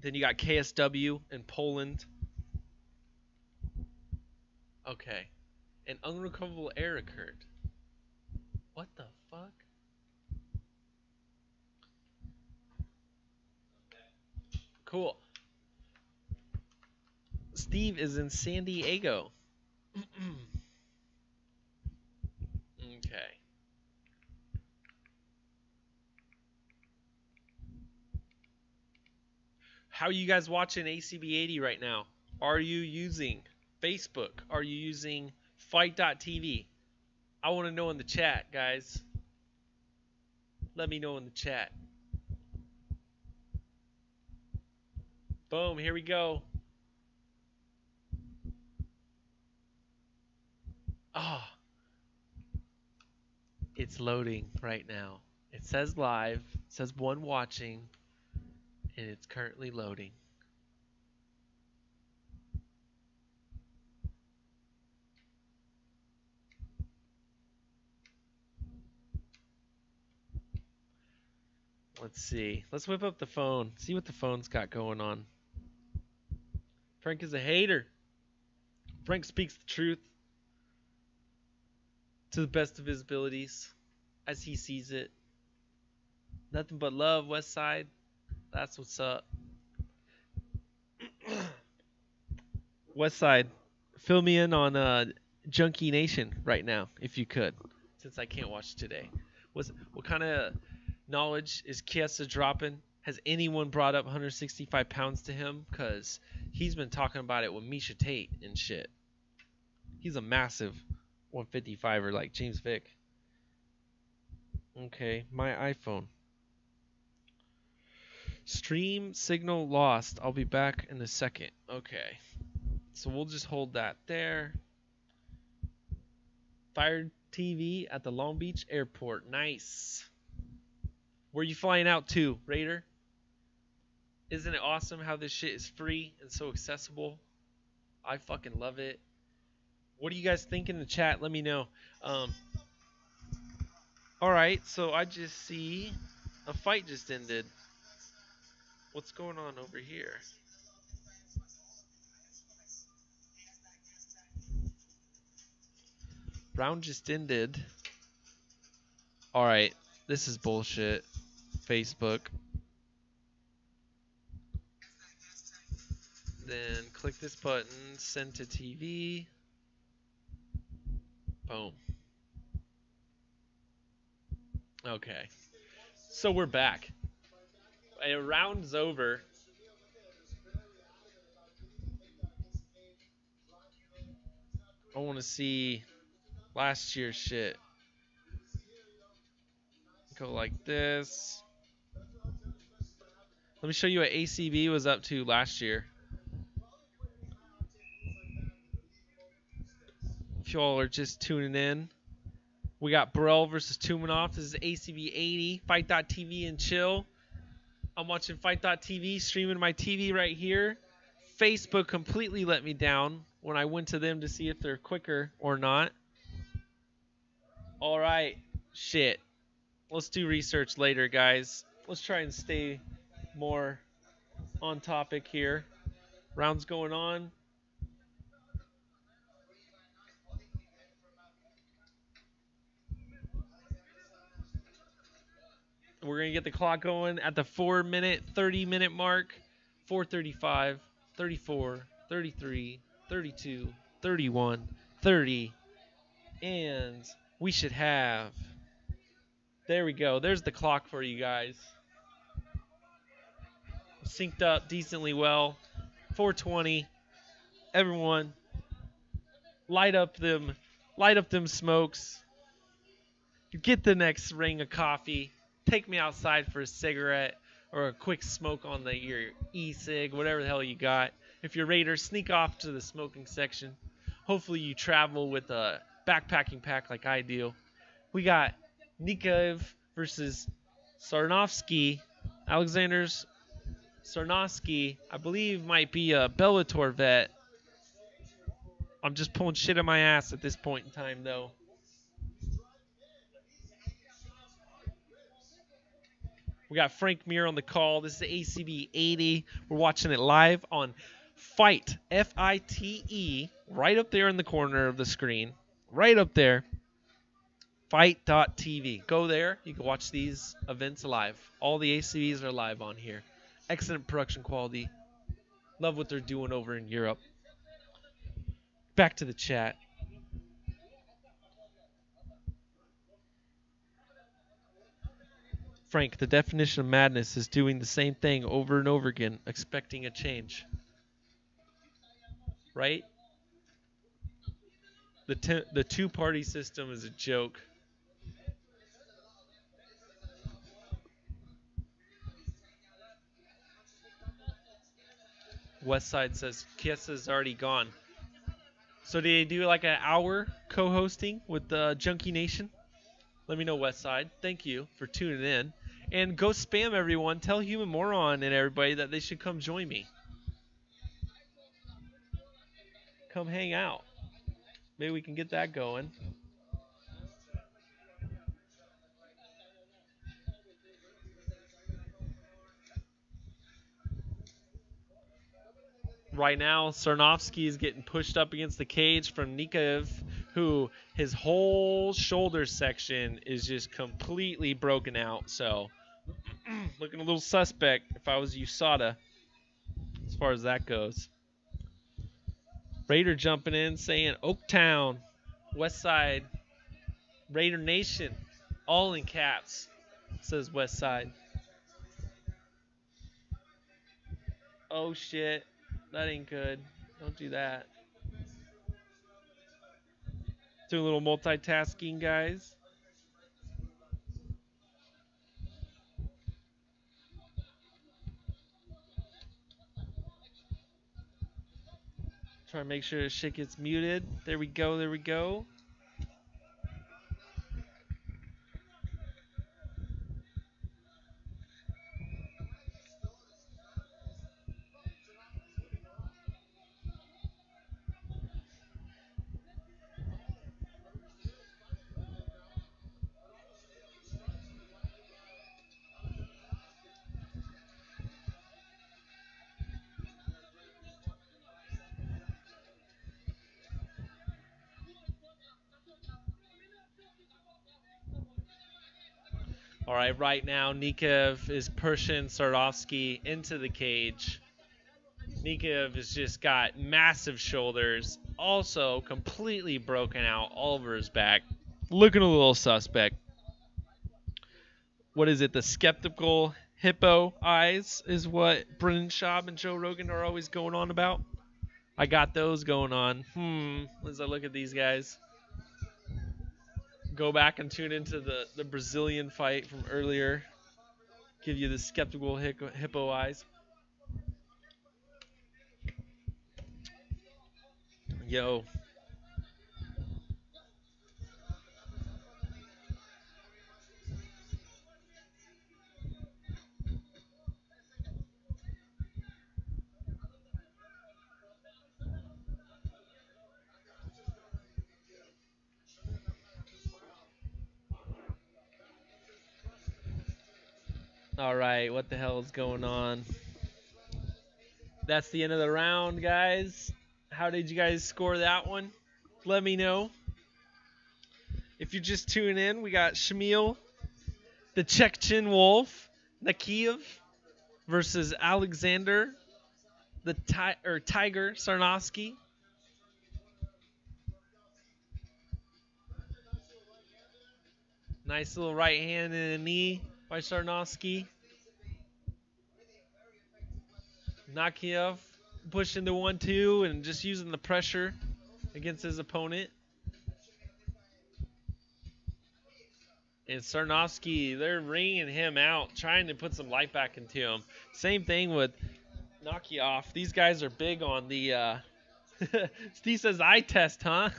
B: Then you got KSW in Poland. Okay. An unrecoverable error occurred. What the fuck? Cool. Steve is in San Diego. Okay. How are you guys watching ACB 80 right now? Are you using Facebook? Are you using Fight.tv? I want to know in the chat, guys. Let me know in the chat. Boom, here we go. Ah. Oh, it's loading right now. It says live. It says one watching. And it's currently loading. Let's see. Let's whip up the phone. See what the phone's got going on. Frank is a hater. Frank speaks the truth to the best of his abilities as he sees it. Nothing but love, West Side. That's what's up. West Side, fill me in on Junkie Nation right now, if you could, since I can't watch today. What kind of knowledge is Chiesa dropping? Has anyone brought up 165 pounds to him? Because he's been talking about it with Misha Tate and shit. He's a massive 155er like James Vick. Okay, my iPhone. Stream signal lost. I'll be back in a second. Okay. So we'll just hold that there. Fire TV at the Long Beach airport. Nice. Where are you flying out to, Raider? Isn't it awesome how this shit is free and so accessible? I fucking love it. What do you guys think in the chat? Let me know. Alright, so I just see a fight just ended. What's going on over here? Round just ended. Alright, this is bullshit. Facebook. Then click this button, send to TV. Boom. Okay. So we're back. A round's over. I want to see last year's shit. Go like this. Let me show you what ACB was up to last year. If y'all are just tuning in, we got Burrell versus Tumenov. This is ACB 80, Fight.tv and chill. I'm watching Fight.tv, streaming my TV right here. Facebook completely let me down when I went to them to see if they're quicker or not. Alright, shit. Let's do research later, guys. Let's try and stay more on topic here. Rounds going on. We're going to get the clock going at the 4-minute, 30-minute mark. 4:35, 34, 33, 32, 31, 30. And we should have... There we go. There's the clock for you guys. Synced up decently well. 420. Everyone, light up them smokes. Get the next ring of coffee. Take me outside for a cigarette or a quick smoke on your e-cig, whatever the hell you got. If you're Raider, sneak off to the smoking section. Hopefully you travel with a backpacking pack like I do. We got Nikov versus Sarnovsky. Alexander's Sarnovsky, I believe, might be a Bellator vet. I'm just pulling shit in my ass at this point in time, though. We got Frank Mir on the call. This is the ACB 80. We're watching it live on Fight, F-I-T-E, right up there in the corner of the screen. Right up there. Fight.tv. Go there. You can watch these events live. All the ACBs are live on here. Excellent production quality. Love what they're doing over in Europe. Back to the chat. Frank, the definition of madness is doing the same thing over and over again, expecting a change. Right? The two-party system is a joke. Westside says Kiesa's already gone. So did they do like an hour co-hosting with the Junkie Nation? Let me know, Westside. Thank you for tuning in. And go spam everyone. Tell Human Moron and everybody that they should come join me. Come hang out. Maybe we can get that going. Right now, Sarnovsky is getting pushed up against the cage from Nikov, who his whole shoulder section is just completely broken out. So, looking a little suspect if I was USADA, as far as that goes. Raider jumping in saying Oaktown, Westside, Raider Nation, all in caps, says Westside. Oh shit, that ain't good. Don't do that. Do a little multitasking, guys. Try to make sure shit gets muted. There we go, there we go. All right, right now, Nikov is pushing Sarnovsky into the cage. Nikov has just got massive shoulders, also completely broken out all over his back. Looking a little suspect. What is it? The skeptical hippo eyes is what Brennan Schaub and Joe Rogan are always going on about. I got those going on. As I look at these guys. Go back and tune into the Brazilian fight from earlier. Give you the skeptical hippo eyes. Yo. All right, what the hell is going on? That's the end of the round, guys. How did you guys score that one? Let me know. If you're just tuning in, we got Shamil, the Chechen Wolf, Nakiev versus Alexander, the Tiger Sarnovsky. Nice little right hand and a knee by Sarnovsky. Nakiyev pushing the 1-2 and just using the pressure against his opponent. And Sarnovsky, they're ringing him out, trying to put some life back into him. Same thing with Nakiyev. These guys are big on the Steve says eye test, huh?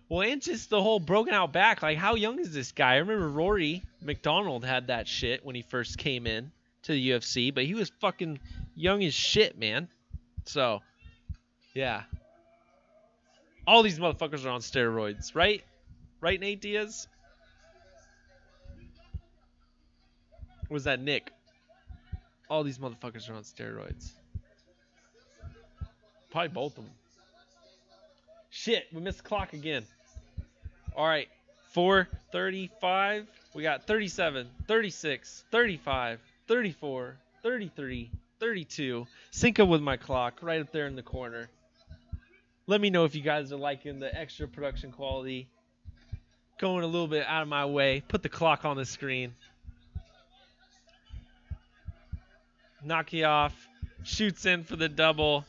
B: Well, and just the whole broken out back. Like, how young is this guy? I remember Rory McDonald had that shit when he first came in to the UFC, but he was fucking young as shit, man. So, yeah. All these motherfuckers are on steroids, right? Right, Nate Diaz? Or was that Nick? All these motherfuckers are on steroids. Probably both of them. Shit, we missed the clock again. All right, 4:35. We got 37, 36, 35, 34, 33, 32. Sync up with my clock right up there in the corner. Let me know if you guys are liking the extra production quality. Going a little bit out of my way. Put the clock on the screen. Nakiyev shoots in for the double.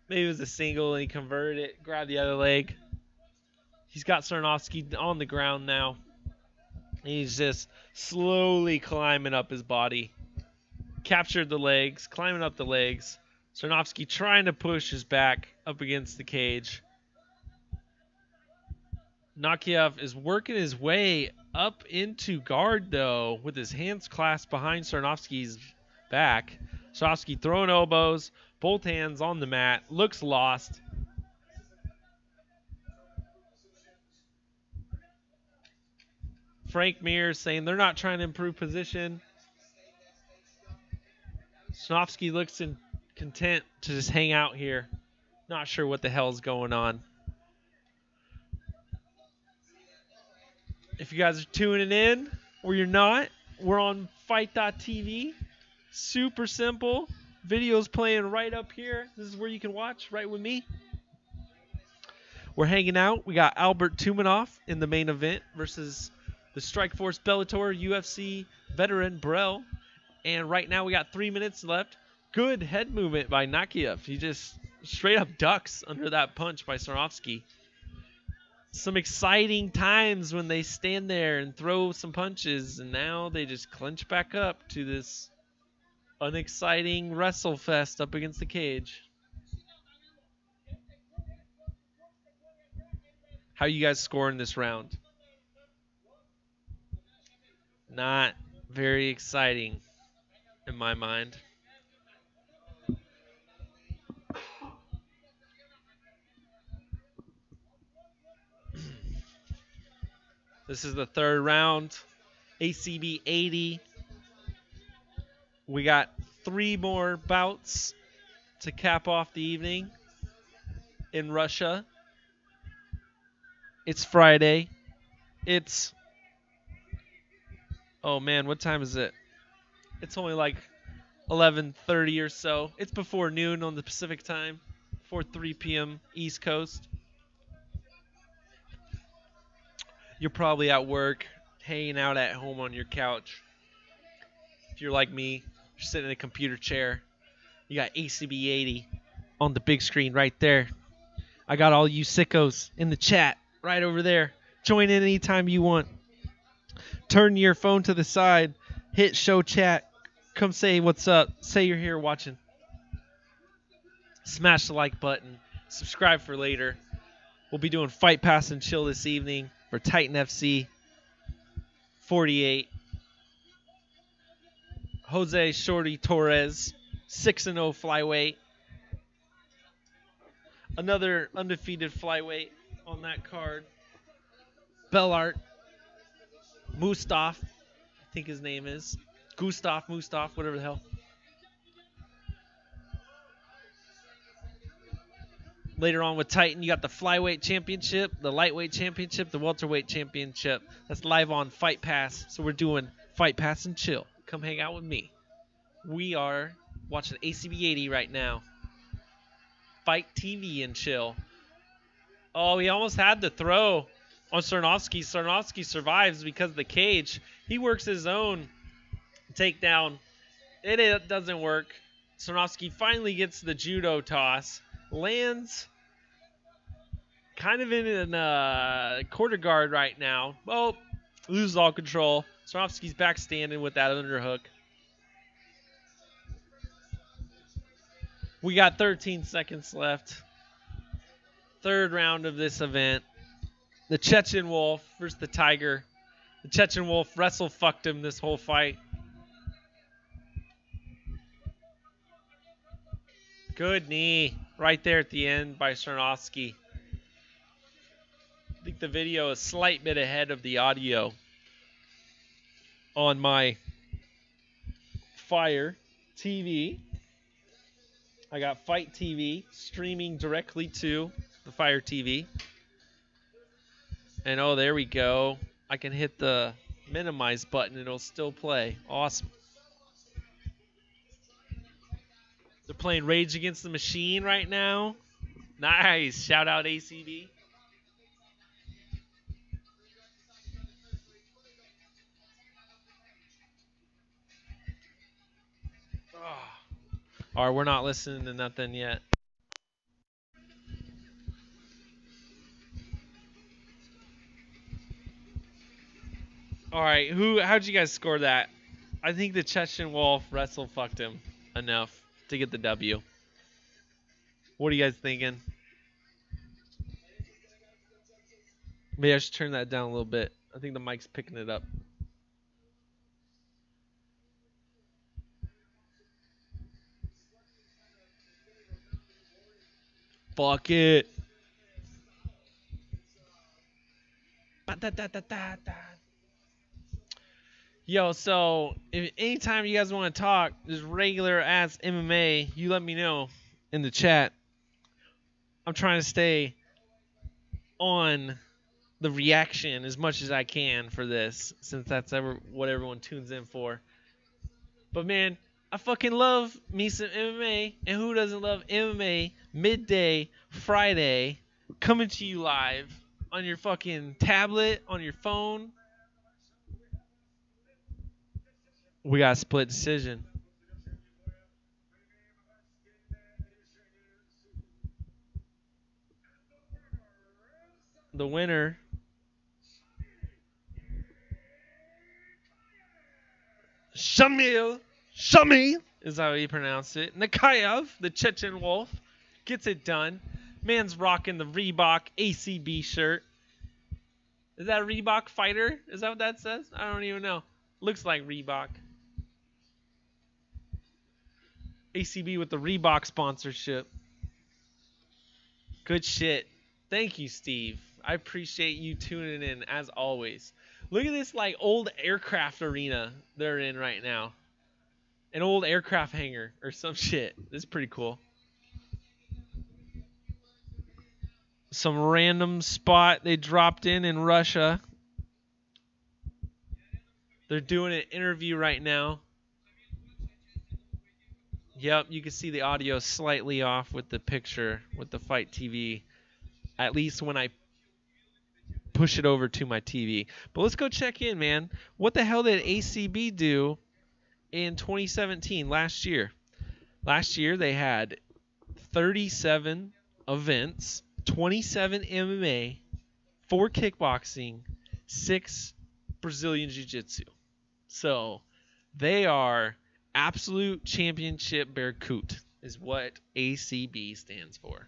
B: Maybe it was a single and he converted it, grabbed the other leg. He's got Sarnovsky on the ground now. He's just slowly climbing up his body. Captured the legs, climbing up the legs. Sarnovsky trying to push his back up against the cage. Nakiyev is working his way up into guard, though, with his hands clasped behind Sarnovsky's back. Sarnovsky throwing elbows. Both hands on the mat. Looks lost. Frank Mears saying they're not trying to improve position. Sarnovsky looks content to just hang out here. Not sure what the hell's going on. If you guys are tuning in or you're not, we're on fight.tv. Super simple. Videos playing right up here. This is where you can watch right with me. We're hanging out. We got Albert Tumenov in the main event versus the Strikeforce Bellator UFC veteran Burrell. And right now we got 3 minutes left. Good head movement by Nakiyev. He just straight up ducks under that punch by Sarnovsky. Some exciting times when they stand there and throw some punches, and now they just clinch back up to this unexciting wrestle fest up against the cage. How you guys scoring this round? Not very exciting in my mind. This is the third round. ACB 80. We got 3 more bouts to cap off the evening in Russia. It's Friday. It's... Oh, man, what time is it? It's only like 11:30 or so. It's before noon on the Pacific time. Before 3 p.m. East Coast. You're probably at work, hanging out at home on your couch. If you're like me, you're sitting in a computer chair. You got ACB 80 on the big screen right there. I got all you sickos in the chat right over there. Join in anytime you want. Turn your phone to the side. Hit show chat. Come say what's up. Say you're here watching. Smash the like button. Subscribe for later. We'll be doing Fight Pass and Chill this evening for Titan FC 48. Jose Shorty Torres, 6-0 flyweight. Another undefeated flyweight on that card. Bellart Mustaf, I think his name is. Mustaf, whatever the hell. Later on with Titan, you got the flyweight championship, the lightweight championship, the welterweight championship. That's live on Fight Pass. So we're doing Fight Pass and Chill. Come hang out with me. We are watching ACB 80 right now. Fight TV and Chill. Oh, he almost had the throw on Cernovsky. Cernovsky survives because of the cage. He works his own takedown. It doesn't work. Cernovsky finally gets the judo toss. Lands kind of in a quarter guard right now. Oh, loses all control. Cernovsky's back standing with that underhook. We got 13 seconds left. Third round of this event. The Chechen Wolf versus the Tiger. The Chechen Wolf wrestle-fucked him this whole fight. Good knee right there at the end by Cernovsky. I think the video is a slight bit ahead of the audio on my Fire TV. I got Fight TV streaming directly to the Fire TV. And oh, there we go. I can hit the minimize button. It'll still play. Awesome. They're playing Rage Against the Machine right now. Nice. Shout out ACB. All right, we're not listening to nothing yet. All right, how'd you guys score that? I think the Chechen Wolf wrestle fucked him enough to get the W. What are you guys thinking? Maybe I should turn that down a little bit. I think the mic's picking it up. Fuck it. Yo, so if anytime you guys want to talk, just regular ass MMA, you let me know in the chat. I'm trying to stay on the reaction as much as I can for this, since that's what everyone tunes in for. But man, I fucking love me some MMA, and who doesn't love MMA midday Friday coming to you live on your fucking tablet, on your phone. We got a split decision. The winner Shami is how you pronounce it. Nikayev, the Chechen Wolf, gets it done. Man's rocking the Reebok ACB shirt. Is that a Reebok fighter? Is that what that says? I don't even know. Looks like Reebok. ACB with the Reebok sponsorship. Good shit. Thank you, Steve. I appreciate you tuning in as always. Look at this like old aircraft arena they're in right now. An old aircraft hangar or some shit. This is pretty cool. Some random spot they dropped in Russia. They're doing an interview right now. Yep, you can see the audio slightly off with the picture with the Fight TV. At least when I push it over to my TV. But let's go check in, man. What the hell did ACB do in 2017, last year? Last year they had 37 events, 27 MMA, 4 kickboxing, 6 Brazilian Jiu-Jitsu. So they are absolute championship Berkut is what ACB stands for.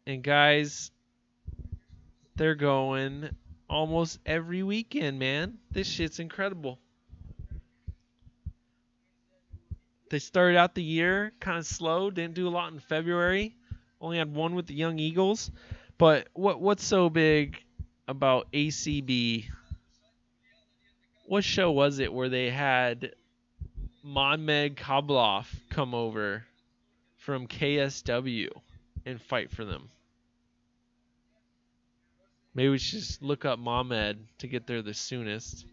B: And guys, they're going almost every weekend, man. This shit's incredible. They started out the year kind of slow, didn't do a lot in February. Only had one with the Young Eagles. But what's so big about ACB? What show was it where they had Monmed Kablov come over from KSW and fight for them? Maybe we should just look up Monmed to get there the soonest.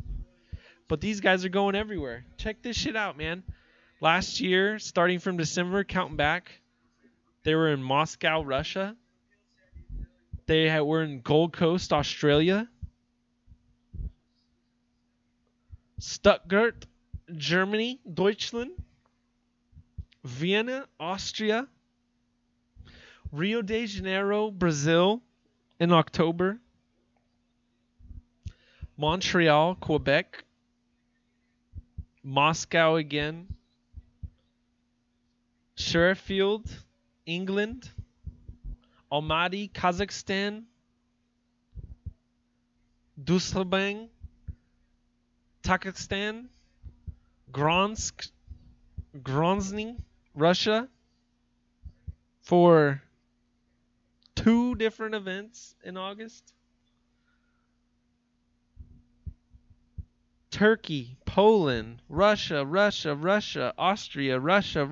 B: But these guys are going everywhere. Check this shit out, man. Last year, starting from December, counting back, They were in Moscow, Russia. They were in Gold Coast, Australia. Stuttgart, Germany, Deutschland. Vienna, Austria. Rio de Janeiro, Brazil in October. Montreal, Quebec. Moscow again. Sheffield, England. Almaty, Kazakhstan. Dusselbang, Takistan. Grozny, Russia, for 2 different events in August. Turkey, Poland, Russia, Austria, Russia,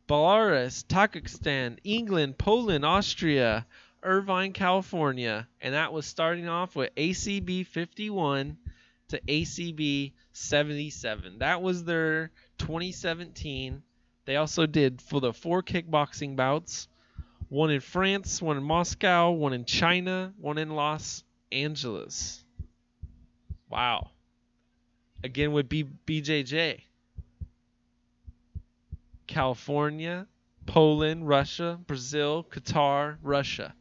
B: Belarus, Tajikistan, England, Poland, Austria, Irvine, California. And that was starting off with ACB 51 to ACB 77. That was their 2017. They also did for the 4 kickboxing bouts. 1 in France, 1 in Moscow, 1 in China, 1 in Los Angeles. Wow. Again with BJJ. California, Poland, Russia, Brazil, Qatar, Russia.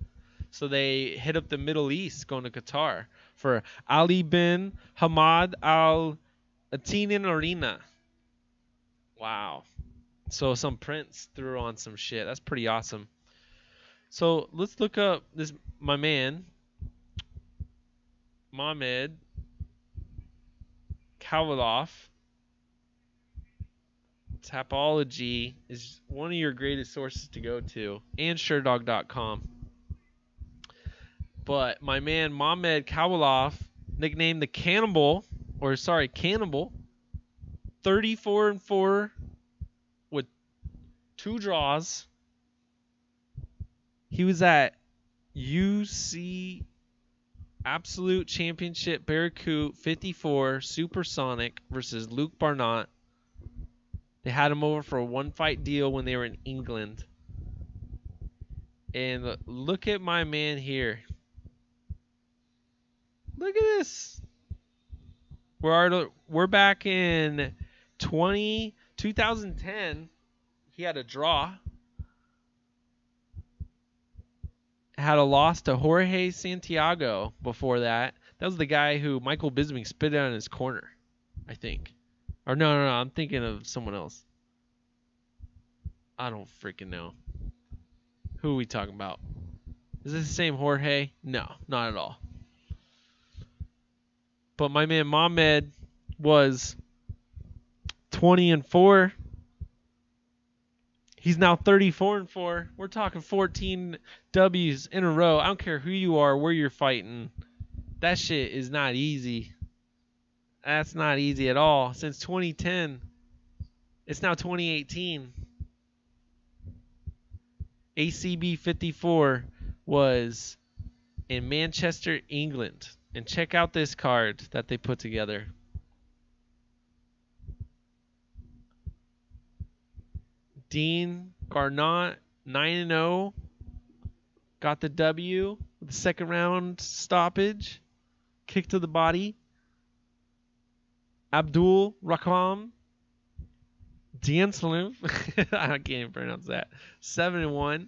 B: So they hit up the Middle East going to Qatar for Ali bin Hamad Al Attinin Arena. Wow. So some prince threw on some shit. That's pretty awesome. So let's look up this, my man, Mohamed Kawalov. Tapology is one of your greatest sources to go to, and SureDog.com. But my man Mohamed Kawalov, nicknamed the Cannibal, 34-4 with 2 draws. He was at UC Absolute Championship Barracoot 54 Supersonic versus Luke Barnott. They had him over for a 1-fight deal when they were in England. And look at my man here. Look at this. We're back in 2010. He had a draw. Had a loss to Jorge Santiago before that. That was the guy who Michael Bisping spit out in his corner, I think. Or no, I'm thinking of someone else. I don't freaking know. Who are we talking about? Is this the same Jorge? No, not at all. But my man Mohamed was 20-4. He's now 34-4. We're talking 14 W's in a row. I don't care who you are, where you're fighting. That shit is not easy. That's not easy at all. Since 2010, it's now 2018. ACB 54 was in Manchester, England. And check out this card that they put together. Dean Garnott, 9-0. Got the W with the 2nd round stoppage. Kick to the body. Abdul Rakam Dienslev. I can't even pronounce that. 7-1.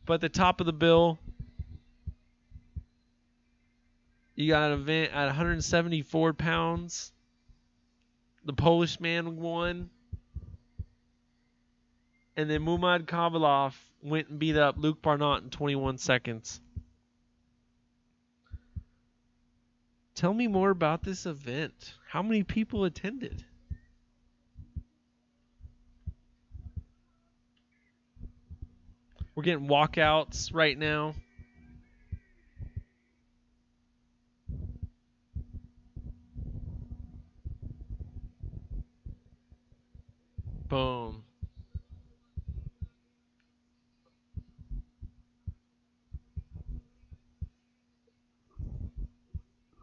B: But the top of the bill, you got an event at 174 pounds. The Polish man won. And then Muhammad Kawalov went and beat up Luke Barnott in 21 seconds. Tell me more about this event. How many people attended? We're getting walkouts right now. Boom.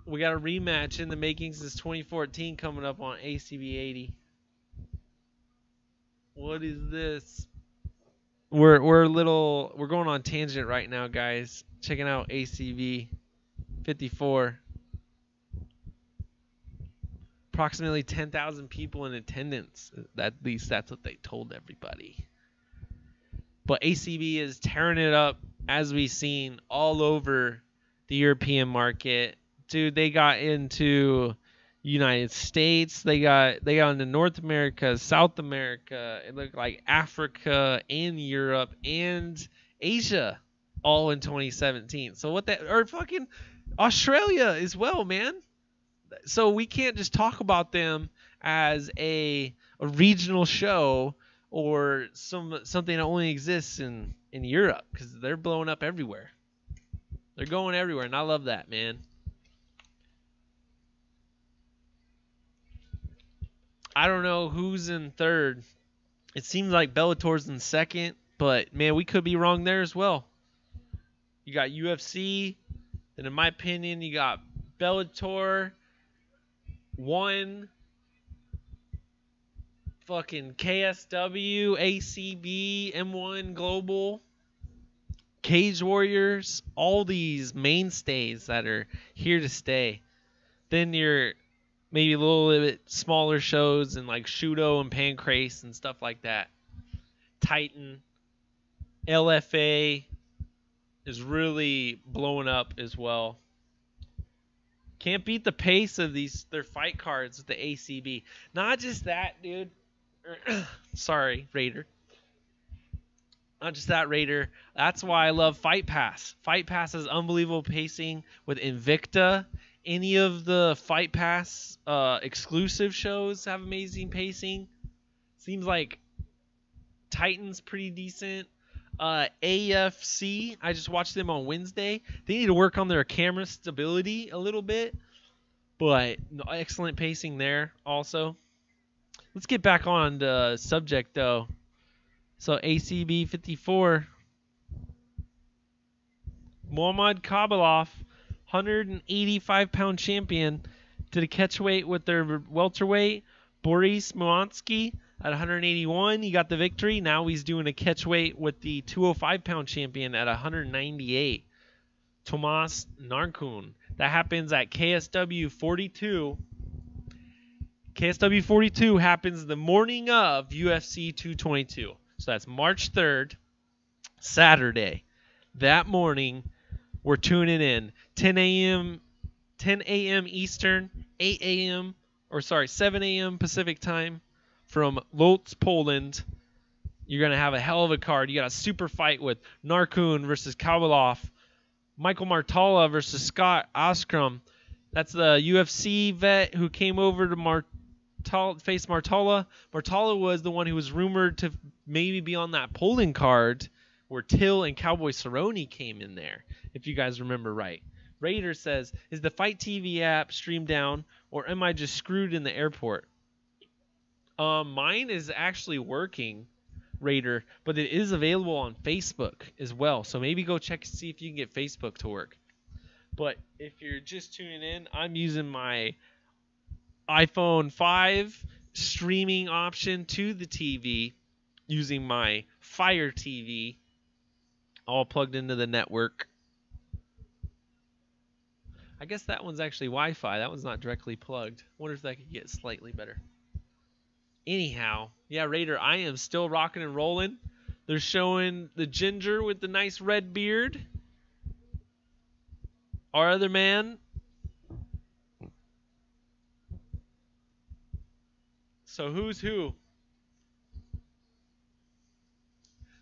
B: We got a rematch in the makings. This 2014 coming up on ACB 80. What is this? we're going on tangent right now, guys. Checking out ACB 54. Approximately 10,000 people in attendance. At least that's what they told everybody. But ACB is tearing it up, as we've seen, all over the European market. Dude, they got into United States. They got into North America, South America. It looked like Africa and Europe and Asia all in 2017. So or fucking Australia as well, man. So we can't just talk about them as a regional show or something that only exists in Europe, because they're blowing up everywhere. They're going everywhere, and I love that, man. I don't know who's in third. It seems like Bellator's in second, but, man, we could be wrong there as well. You got UFC, and in my opinion, you got Bellator, one fucking KSW, ACB, M1 Global, Cage Warriors, all these mainstays that are here to stay. Then you're maybe a little bit smaller shows and like Shudo and Pancrase and stuff like that. Titan, LFA is really blowing up as well. Can't beat the pace of their fight cards with the ACB. Not just that, dude. Sorry, Raider. Not just that, Raider. That's why I love Fight Pass. Fight Pass has unbelievable pacing with Invicta. Any of the Fight Pass exclusive shows have amazing pacing. Seems like Titan's pretty decent. AFC, I just watched them on Wednesday. They need to work on their camera stability a little bit, but excellent pacing there also. Let's get back on the subject, though. So ACB 54, Muhammad Kabalov, 185-pound champion, did a catchweight with their welterweight, Boris Mulansky, at 181. He got the victory. Now he's doing a catchweight with the 205-pound champion at 198, Tomas Narkun. That happens at KSW 42. KSW 42 happens the morning of UFC 222. So that's March 3rd, Saturday. That morning, we're tuning in. 10 a.m. Eastern, 7 a.m. Pacific time from Lodz, Poland. You're going to have a hell of a card. You got a super fight with Narkun versus Kabalov. Michael Martala versus Scott Oskrum. That's the UFC vet who came over to face Martala. Martala was the one who was rumored to maybe be on that Poland card where Till and Cowboy Cerrone came in there, if you guys remember right. Raider says, is the Fight TV app streamed down, or am I just screwed in the airport? Mine is actually working, Raider, but it is available on Facebook as well. So maybe go check and see if you can get Facebook to work. But if you're just tuning in, I'm using my iPhone 5 streaming option to the TV using my Fire TV, all plugged into the network. I guess that one's actually Wi-Fi. That one's not directly plugged. Wonder if that could get slightly better. Anyhow, yeah, Raider, I am still rocking and rolling. They're showing the ginger with the nice red beard. Our other man. So who's who?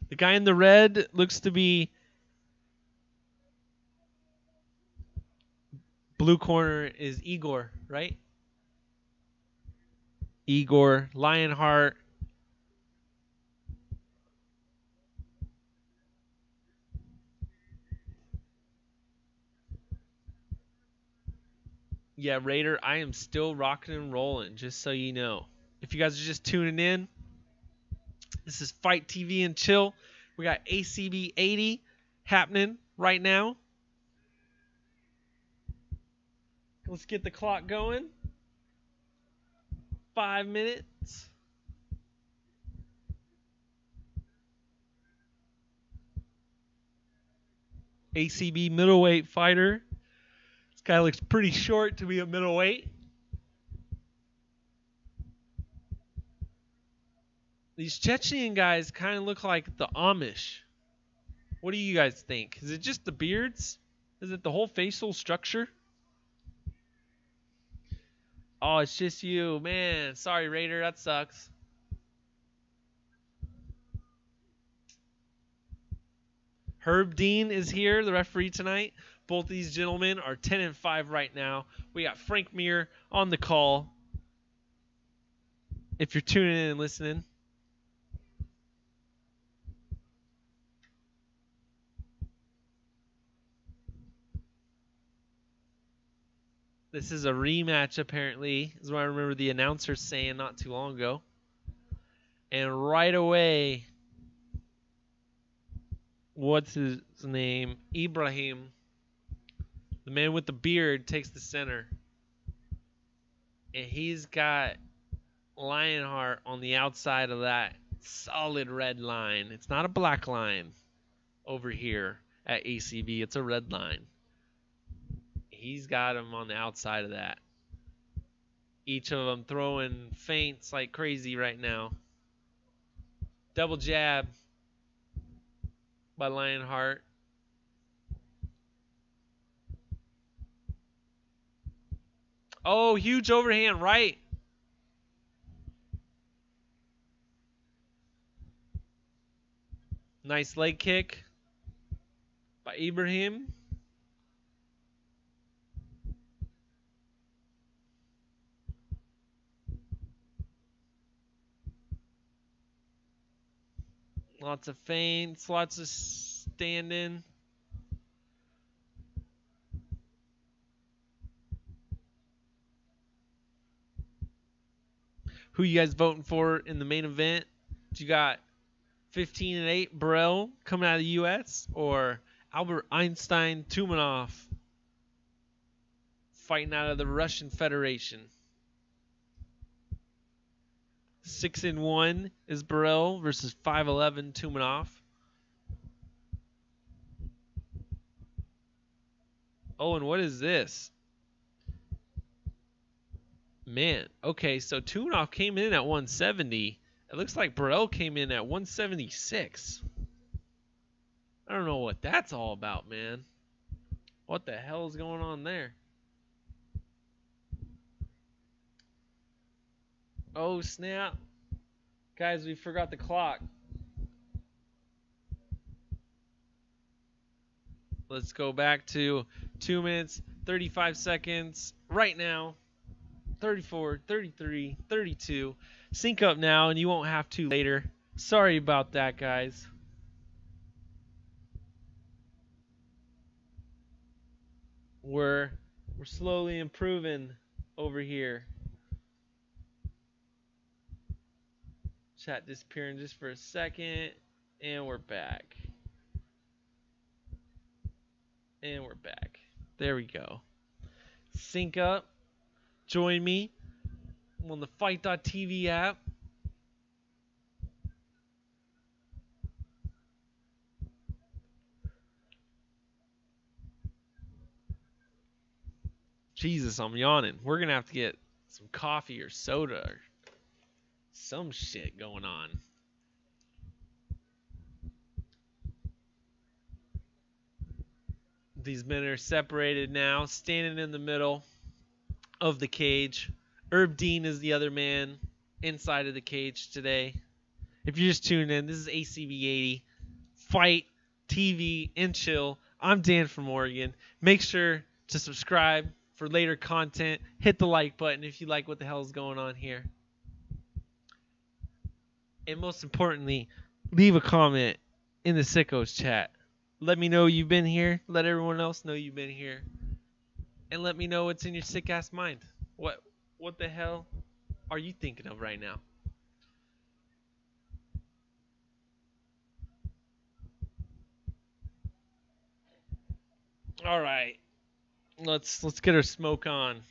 B: The guy in the red looks to be blue corner is Igor, right? Igor, Lionheart. Yeah, Raider, I am still rocking and rolling, just so you know. If you guys are just tuning in, this is Fight TV and Chill. We got ACB 80 happening right now. Let's get the clock going. 5 minutes. ACB middleweight fighter. This guy looks pretty short to be a middleweight. These Chechen guys kind of look like the Amish. What do you guys think? Is it just the beards? Is it the whole facial structure? Oh, it's just you. Man, sorry, Raider. That sucks. Herb Dean is here, the referee tonight. Both these gentlemen are 10-5 right now. We got Frank Mir on the call. If you're tuning in and listening. This is a rematch, apparently, is what I remember the announcer saying not too long ago. And right away, what's his name? Ibrahim, the man with the beard, takes the center. And he's got Lionheart on the outside of that solid red line. It's not a black line over here at ACB. It's a red line. He's got him on the outside of that. Each of them throwing feints like crazy right now. Double jab by Lionheart. Oh, huge overhand right. Nice leg kick by Ibrahim. Lots of feints, lots of standing. Who you guys voting for in the main event? You got 15-8 Burrell coming out of the U.S. or Albert Einstein Tumenov fighting out of the Russian Federation? 6-1 is Burrell versus 5-11 Tumenov. Oh, and what is this? Man, okay, so Tumenov came in at 170. It looks like Burrell came in at 176. I don't know what that's all about, man. What the hell is going on there? Oh, snap. Guys, we forgot the clock. Let's go back to 2 minutes, 35 seconds right now. 34, 33, 32. Sync up now, and you won't have to later. Sorry about that, guys. We're slowly improving over here. Chat disappearing just for a second, and we're back. And we're back. There we go. Sync up. Join me on the Fight.tv app. Jesus, I'm yawning. We're going to have to get some coffee or soda or some shit going on. These men are separated now, standing in the middle of the cage. Herb Dean is the other man inside of the cage today. If you're just tuning in, this is ACB 80 Fight TV and Chill. I'm Dan from Oregon. Make sure to subscribe for later content. Hit the like button if you like what the hell is going on here. And most importantly, leave a comment in the Sickos chat. Let me know you've been here. Let everyone else know you've been here. And let me know what's in your sick ass mind. What the hell are you thinking of right now? All right. Let's get our smoke on.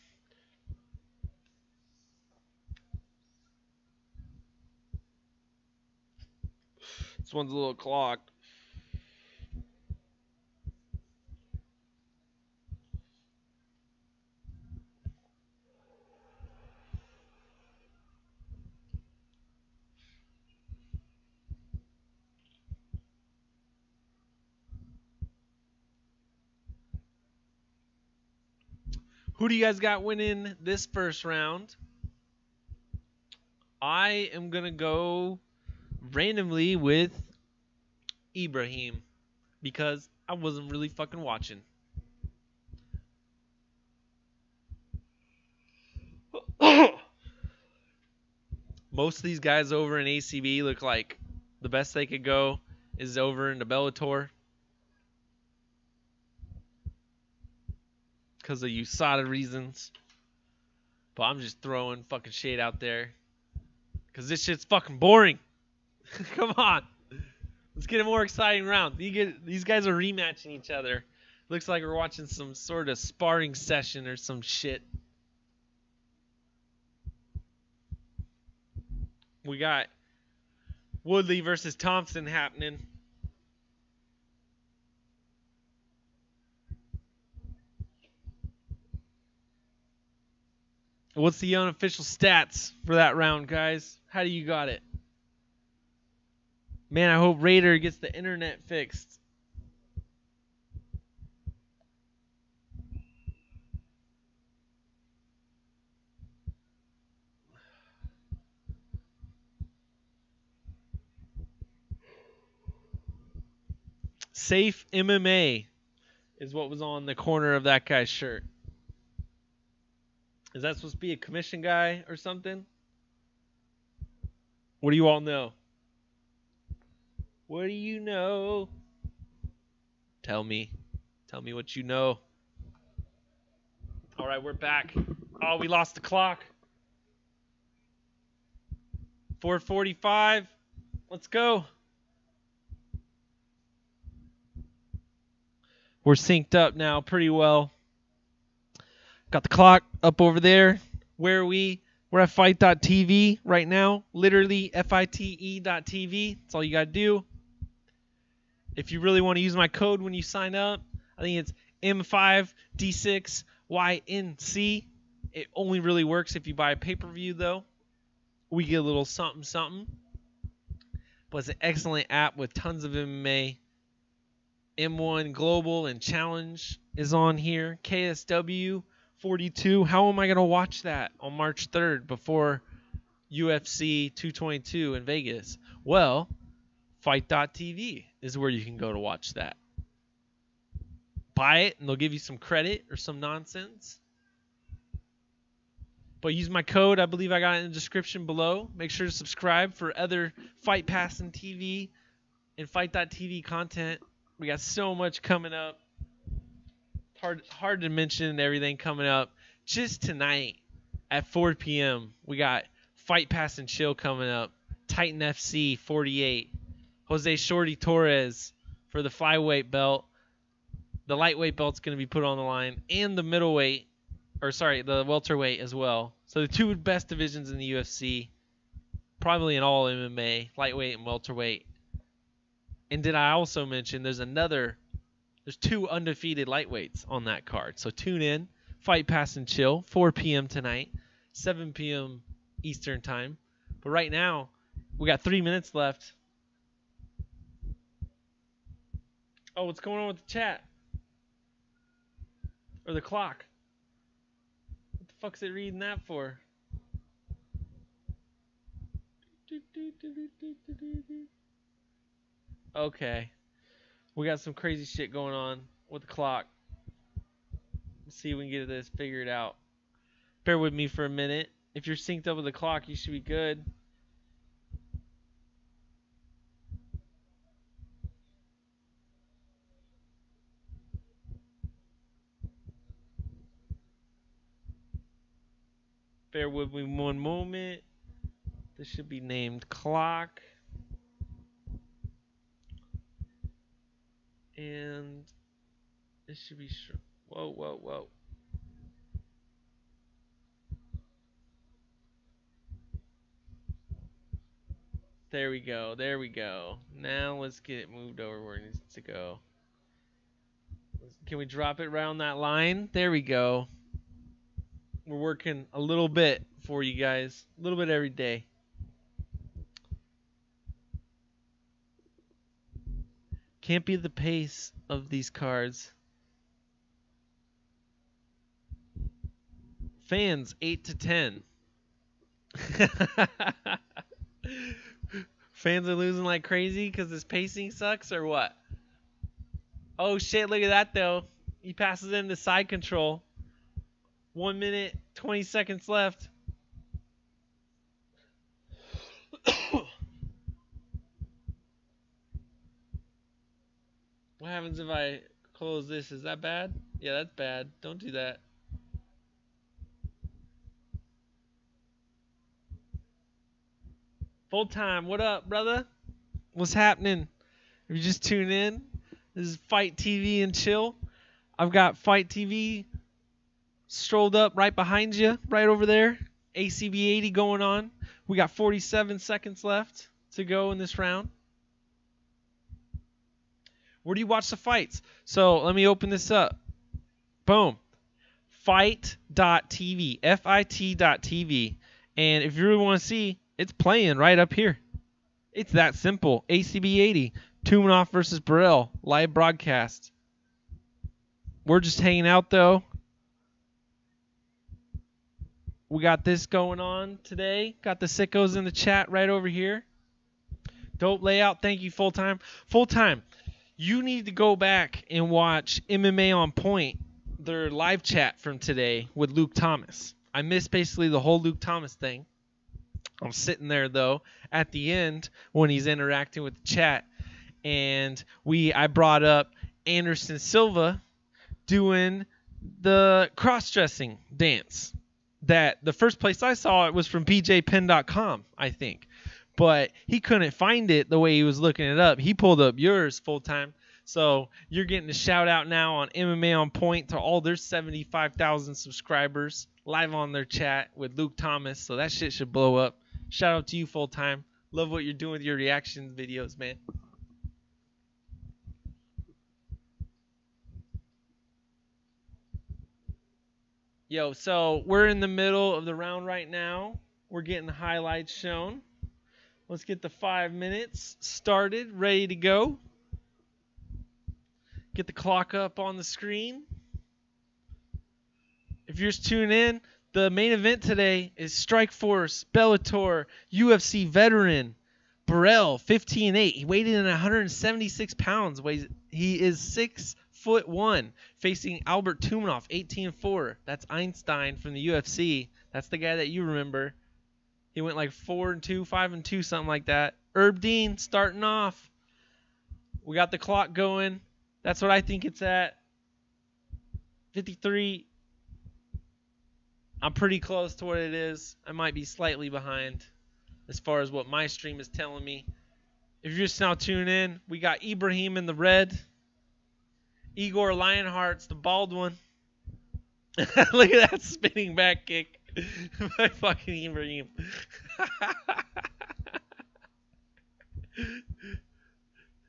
B: This one's a little clogged. Who do you guys got winning this first round? I am going to go randomly with Ibrahim because I wasn't really fucking watching. Most of these guys over in ACB look like the best they could go is over in the Bellator because of USADA reasons. But I'm just throwing fucking shade out there because this shit's fucking boring. Come on. Let's get a more exciting round. These guys are rematching each other. Looks like we're watching some sort of sparring session or some shit. We got Woodley versus Thompson happening. What's the unofficial stats for that round, guys? How do you got it? Man, I hope Raider gets the internet fixed. Safe MMA is what was on the corner of that guy's shirt. Is that supposed to be a commission guy or something? What do you all know? What do you know? Tell me. Tell me what you know. All right, we're back. Oh, we lost the clock. 4:45. Let's go. We're synced up now pretty well. Got the clock up over there. Where are we? We're at fight.tv right now. Literally FITE.tv. That's all you got to do. If you really want to use my code when you sign up, I think it's M5D6YNC. It only really works if you buy a pay-per-view, though. We get a little something, something. But it's an excellent app with tons of MMA. M1 Global and Challenge is on here. KSW 42. How am I going to watch that on March 3rd before UFC 222 in Vegas? Well, fight.tv is where you can go to watch that. Buy it and they'll give you some credit or some nonsense. But use my code. I believe I got it in the description below. Make sure to subscribe for other Fight Pass and TV and fight.tv content. We got so much coming up. Hard to mention everything coming up. Just tonight at 4 p.m. we got Fight Pass and Chill coming up. Titan FC 48. Jose Shorty Torres for the flyweight belt. The lightweight belt's going to be put on the line. And the the welterweight as well. So the two best divisions in the UFC. Probably in all MMA. Lightweight and welterweight. And did I also mention there's two undefeated lightweights on that card. So tune in. Fight Pass and Chill. 4 p.m. tonight. 7 p.m. Eastern time. But right now, we got 3 minutes left. Oh, what's going on with the chat? Or the clock? What the fuck's it reading that for? Okay. We got some crazy shit going on with the clock. Let's see if we can get this figured out. Bear with me for a minute. If you're synced up with the clock, you should be good. Bear with me one moment. This should be named clock. And this should be whoa. There we go. Now let's get it moved over where it needs to go. Can we drop it around that line? There we go. We're working a little bit for you guys. A little bit every day. Can't be the pace of these cards. Fans 8 to 10. Fans are losing like crazy because his pacing sucks or what? Oh shit, look at that though. He passes into side control. 1 minute, 20 seconds left. What happens if I close this? Is that bad? Yeah, that's bad. Don't do that. Full time. What up, brother? What's happening? If you just tune in, this is Fight TV and Chill. I've got Fight TV strolled up right behind you, right over there. ACB 80 going on. We got 47 seconds left to go in this round. Where do you watch the fights? So let me open this up. Boom. Fight.tv. FIT.tv. And if you really want to see, it's playing right up here. It's that simple. ACB 80. Tumenov versus Burrell. Live broadcast. We're just hanging out though. We got this going on today. Got the sickos in the chat right over here. Dope layout. Thank you, Full Time. Full Time. You need to go back and watch MMA on Point, their live chat from today with Luke Thomas. I missed basically the whole Luke Thomas thing. I'm sitting there though at the end when he's interacting with the chat, and I brought up Anderson Silva doing the cross-dressing dance. That the first place I saw it was from bjpen.com, I think. But he couldn't find it the way he was looking it up. He pulled up yours, Full Time. So you're getting a shout out now on MMA on Point to all their 75,000 subscribers live on their chat with Luke Thomas. So that shit should blow up. Shout out to you, Full Time. Love what you're doing with your reaction videos, man. Yo, so we're in the middle of the round right now. We're getting the highlights shown. Let's get the 5 minutes started, ready to go. Get the clock up on the screen. If you're just tuning in, the main event today is Strikeforce, Bellator, UFC veteran, Burrell, 15-8. He weighed in at 176 pounds. He is 6'1", facing Albert Tumenov, 18-4. That's Einstein from the UFC. That's the guy that you remember. He went like 4-2, 5-2, something like that. Herb Dean starting off. We got the clock going. That's what I think it's at. 53. I'm pretty close to what it is. I might be slightly behind as far as what my stream is telling me. If you're just now tuning in, we got Ibrahim in the red. Igor Lionheart's the bald one. Look at that spinning back kick. My fucking Ibrahim.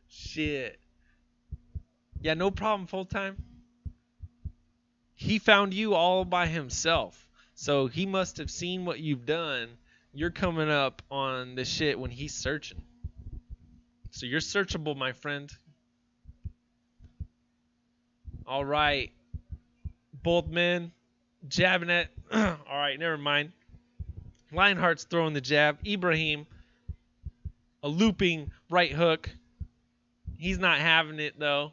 B: Shit. Yeah, no problem, Full Time. He found you all by himself. So he must have seen what you've done. You're coming up on the shit when he's searching. So you're searchable, my friend. All right. Both men jabbing it. All right, never mind. Lionheart's throwing the jab. Ibrahim, a looping right hook. He's not having it, though.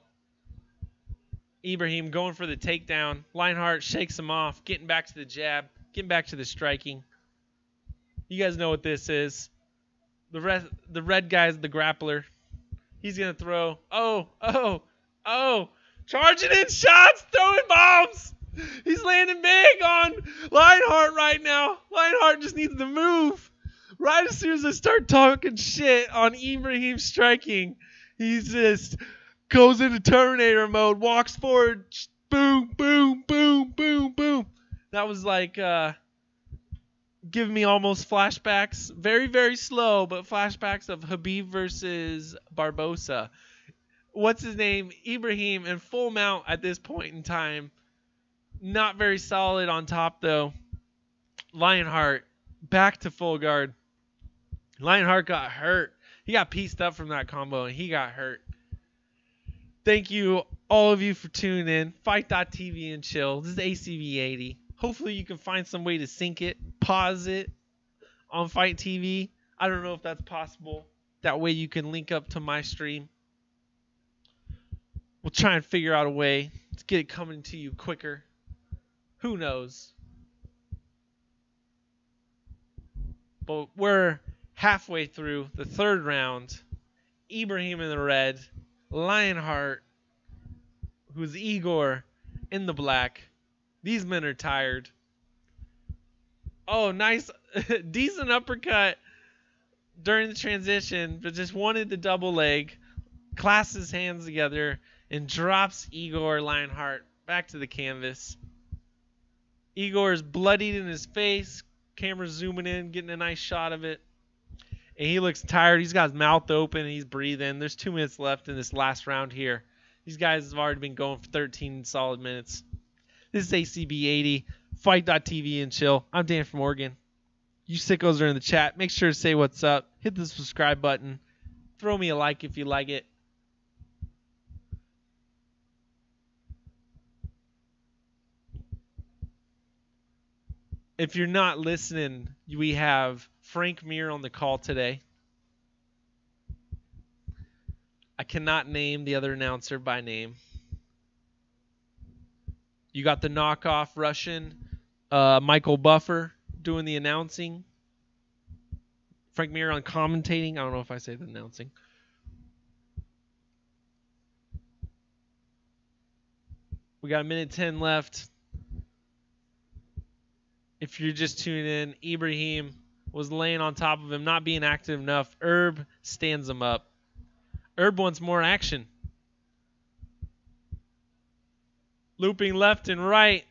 B: Ibrahim going for the takedown. Lionheart shakes him off, getting back to the jab, getting back to the striking. You guys know what this is. The red guy's the grappler. He's going to throw. Oh. Charging in shots, throwing bombs. He's landing big on Lionheart right now. Lionheart just needs to move. Right as soon as I start talking shit on Ibrahim striking, he's just goes into Terminator mode, walks forward, boom, boom, boom, boom, boom. That was like giving me almost flashbacks. Very, very slow, but flashbacks of Khabib versus Barbosa. What's his name? Ibrahim in full mount at this point in time. Not very solid on top, though. Lionheart back to full guard. Lionheart got hurt. He got pieced up from that combo, and he got hurt. Thank you, all of you, for tuning in. Fight.tv and Chill. This is ACB 80. Hopefully you can find some way to sync it, pause it on Fight TV. I don't know if that's possible. That way you can link up to my stream. We'll try and figure out a way to get it coming to you quicker. Who knows? But we're halfway through the third round. Ibrahim in the red, Lionheart, who's Igor, in the black. These men are tired. Oh, nice, decent uppercut during the transition, but just wanted the double leg. Clasps his hands together and drops Igor Lionheart back to the canvas. Igor is bloodied in his face. Camera zooming in, getting a nice shot of it. And he looks tired. He's got his mouth open and he's breathing. There's 2 minutes left in this last round here. These guys have already been going for 13 solid minutes. This is ACB 80, Fight.tv and chill. I'm Dan from Oregon. You sickos are in the chat. Make sure to say what's up. Hit the subscribe button. Throw me a like if you like it. If you're not listening, we have Frank Mir on the call today. I cannot name the other announcer by name. You got the knockoff Russian, Michael Buffer, doing the announcing. Frank Mir on commentating. I don't know if I say the announcing. We got 1:10 left. If you're just tuning in, Ibrahim was laying on top of him, not being active enough. Herb stands him up. Herb wants more action. Looping left and right.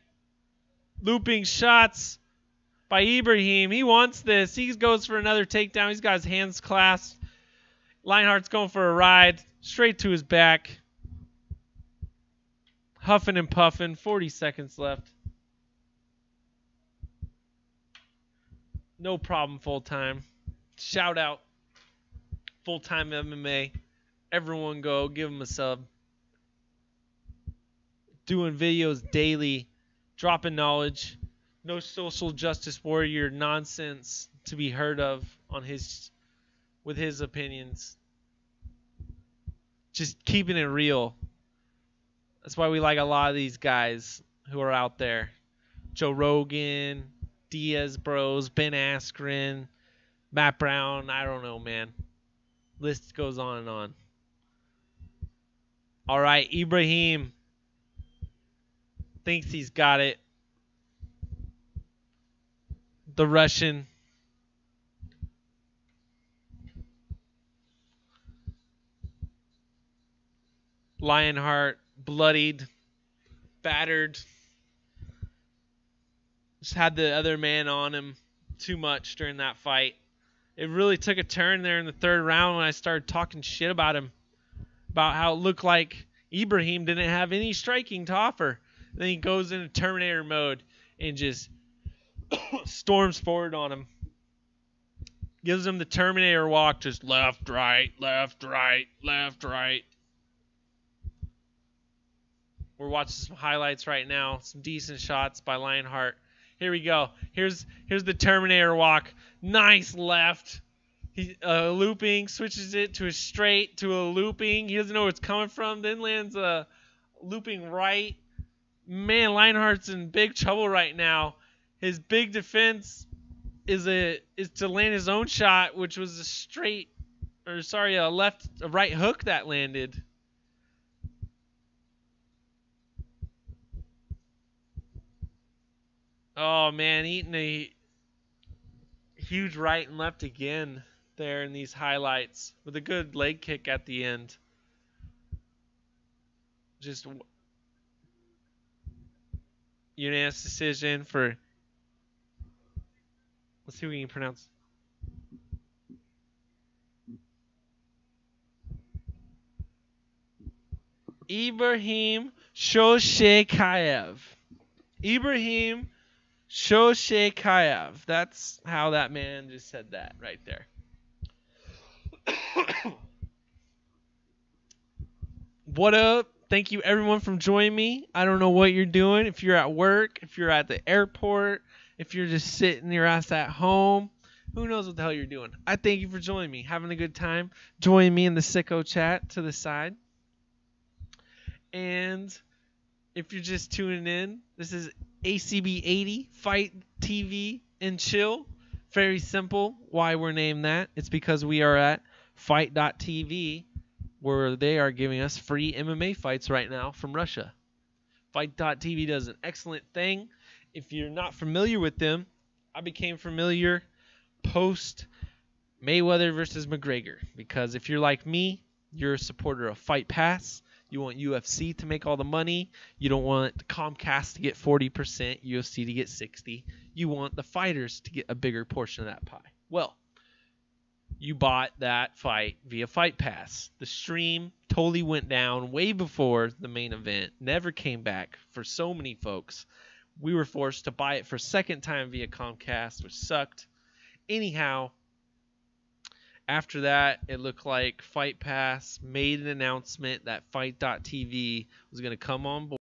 B: Looping shots by Ibrahim. He wants this. He goes for another takedown. He's got his hands clasped. Lionheart's going for a ride. Straight to his back. Huffing and puffing. 40 seconds left. No problem, full time. Shout out. Full time MMA. Everyone go. Give him a sub. Doing videos daily. Dropping knowledge. No social justice warrior nonsense to be heard of on with his opinions. Just keeping it real. That's why we like a lot of these guys who are out there. Joe Rogan, Diaz Bros, Ben Askren, Matt Brown. I don't know, man. List goes on and on. All right, Ibrahim thinks he's got it. The Russian. Lionheart, bloodied, battered. Just had the other man on him too much during that fight. It really took a turn there in the third round when I started talking shit about him. About how it looked like Ibrahim didn't have any striking to offer. Then he goes into Terminator mode and just storms forward on him. Gives him the Terminator walk, just left, right, left, right, left, right. We're watching some highlights right now. Some decent shots by Lionheart. Here we go. Here's the Terminator walk. Nice left. He looping, switches it to a straight, to a looping. He doesn't know where it's coming from. Then lands a looping right. Man, Lionheart's in big trouble right now. His big defense is to land his own shot, which was a right hook that landed. Oh man, eating a huge right and left again there in these highlights with a good leg kick at the end. Just unanimous decision for. Let's see what we can pronounce. Ibrahim Shoshekayev. Ibrahim Shoshekayev. That's how that man just said that right there. What up, thank you everyone for joining me. I don't know what you're doing. If you're at work, if you're at the airport, if you're just sitting your ass at home, who knows what the hell you're doing. I thank you for joining me, having a good time. Join me in the sicko chat to the side. And if you're just tuning in, this is ACB80 Fight TV and Chill. Very simple why we're named that. It's because we are at Fight.tv, where they are giving us free MMA fights right now from Russia. Fight.tv does an excellent thing. If you're not familiar with them, I became familiar post Mayweather versus McGregor, because if you're like me, you're a supporter of Fight Pass. You want UFC to make all the money. You don't want Comcast to get 40%, UFC to get 60%. You want the fighters to get a bigger portion of that pie. Well, you bought that fight via Fight Pass. The stream totally went down way before the main event. Never came back for so many folks. We were forced to buy it for a second time via Comcast, which sucked. Anyhow, after that, it looked like Fight Pass made an announcement that Fight.tv was going to come on board.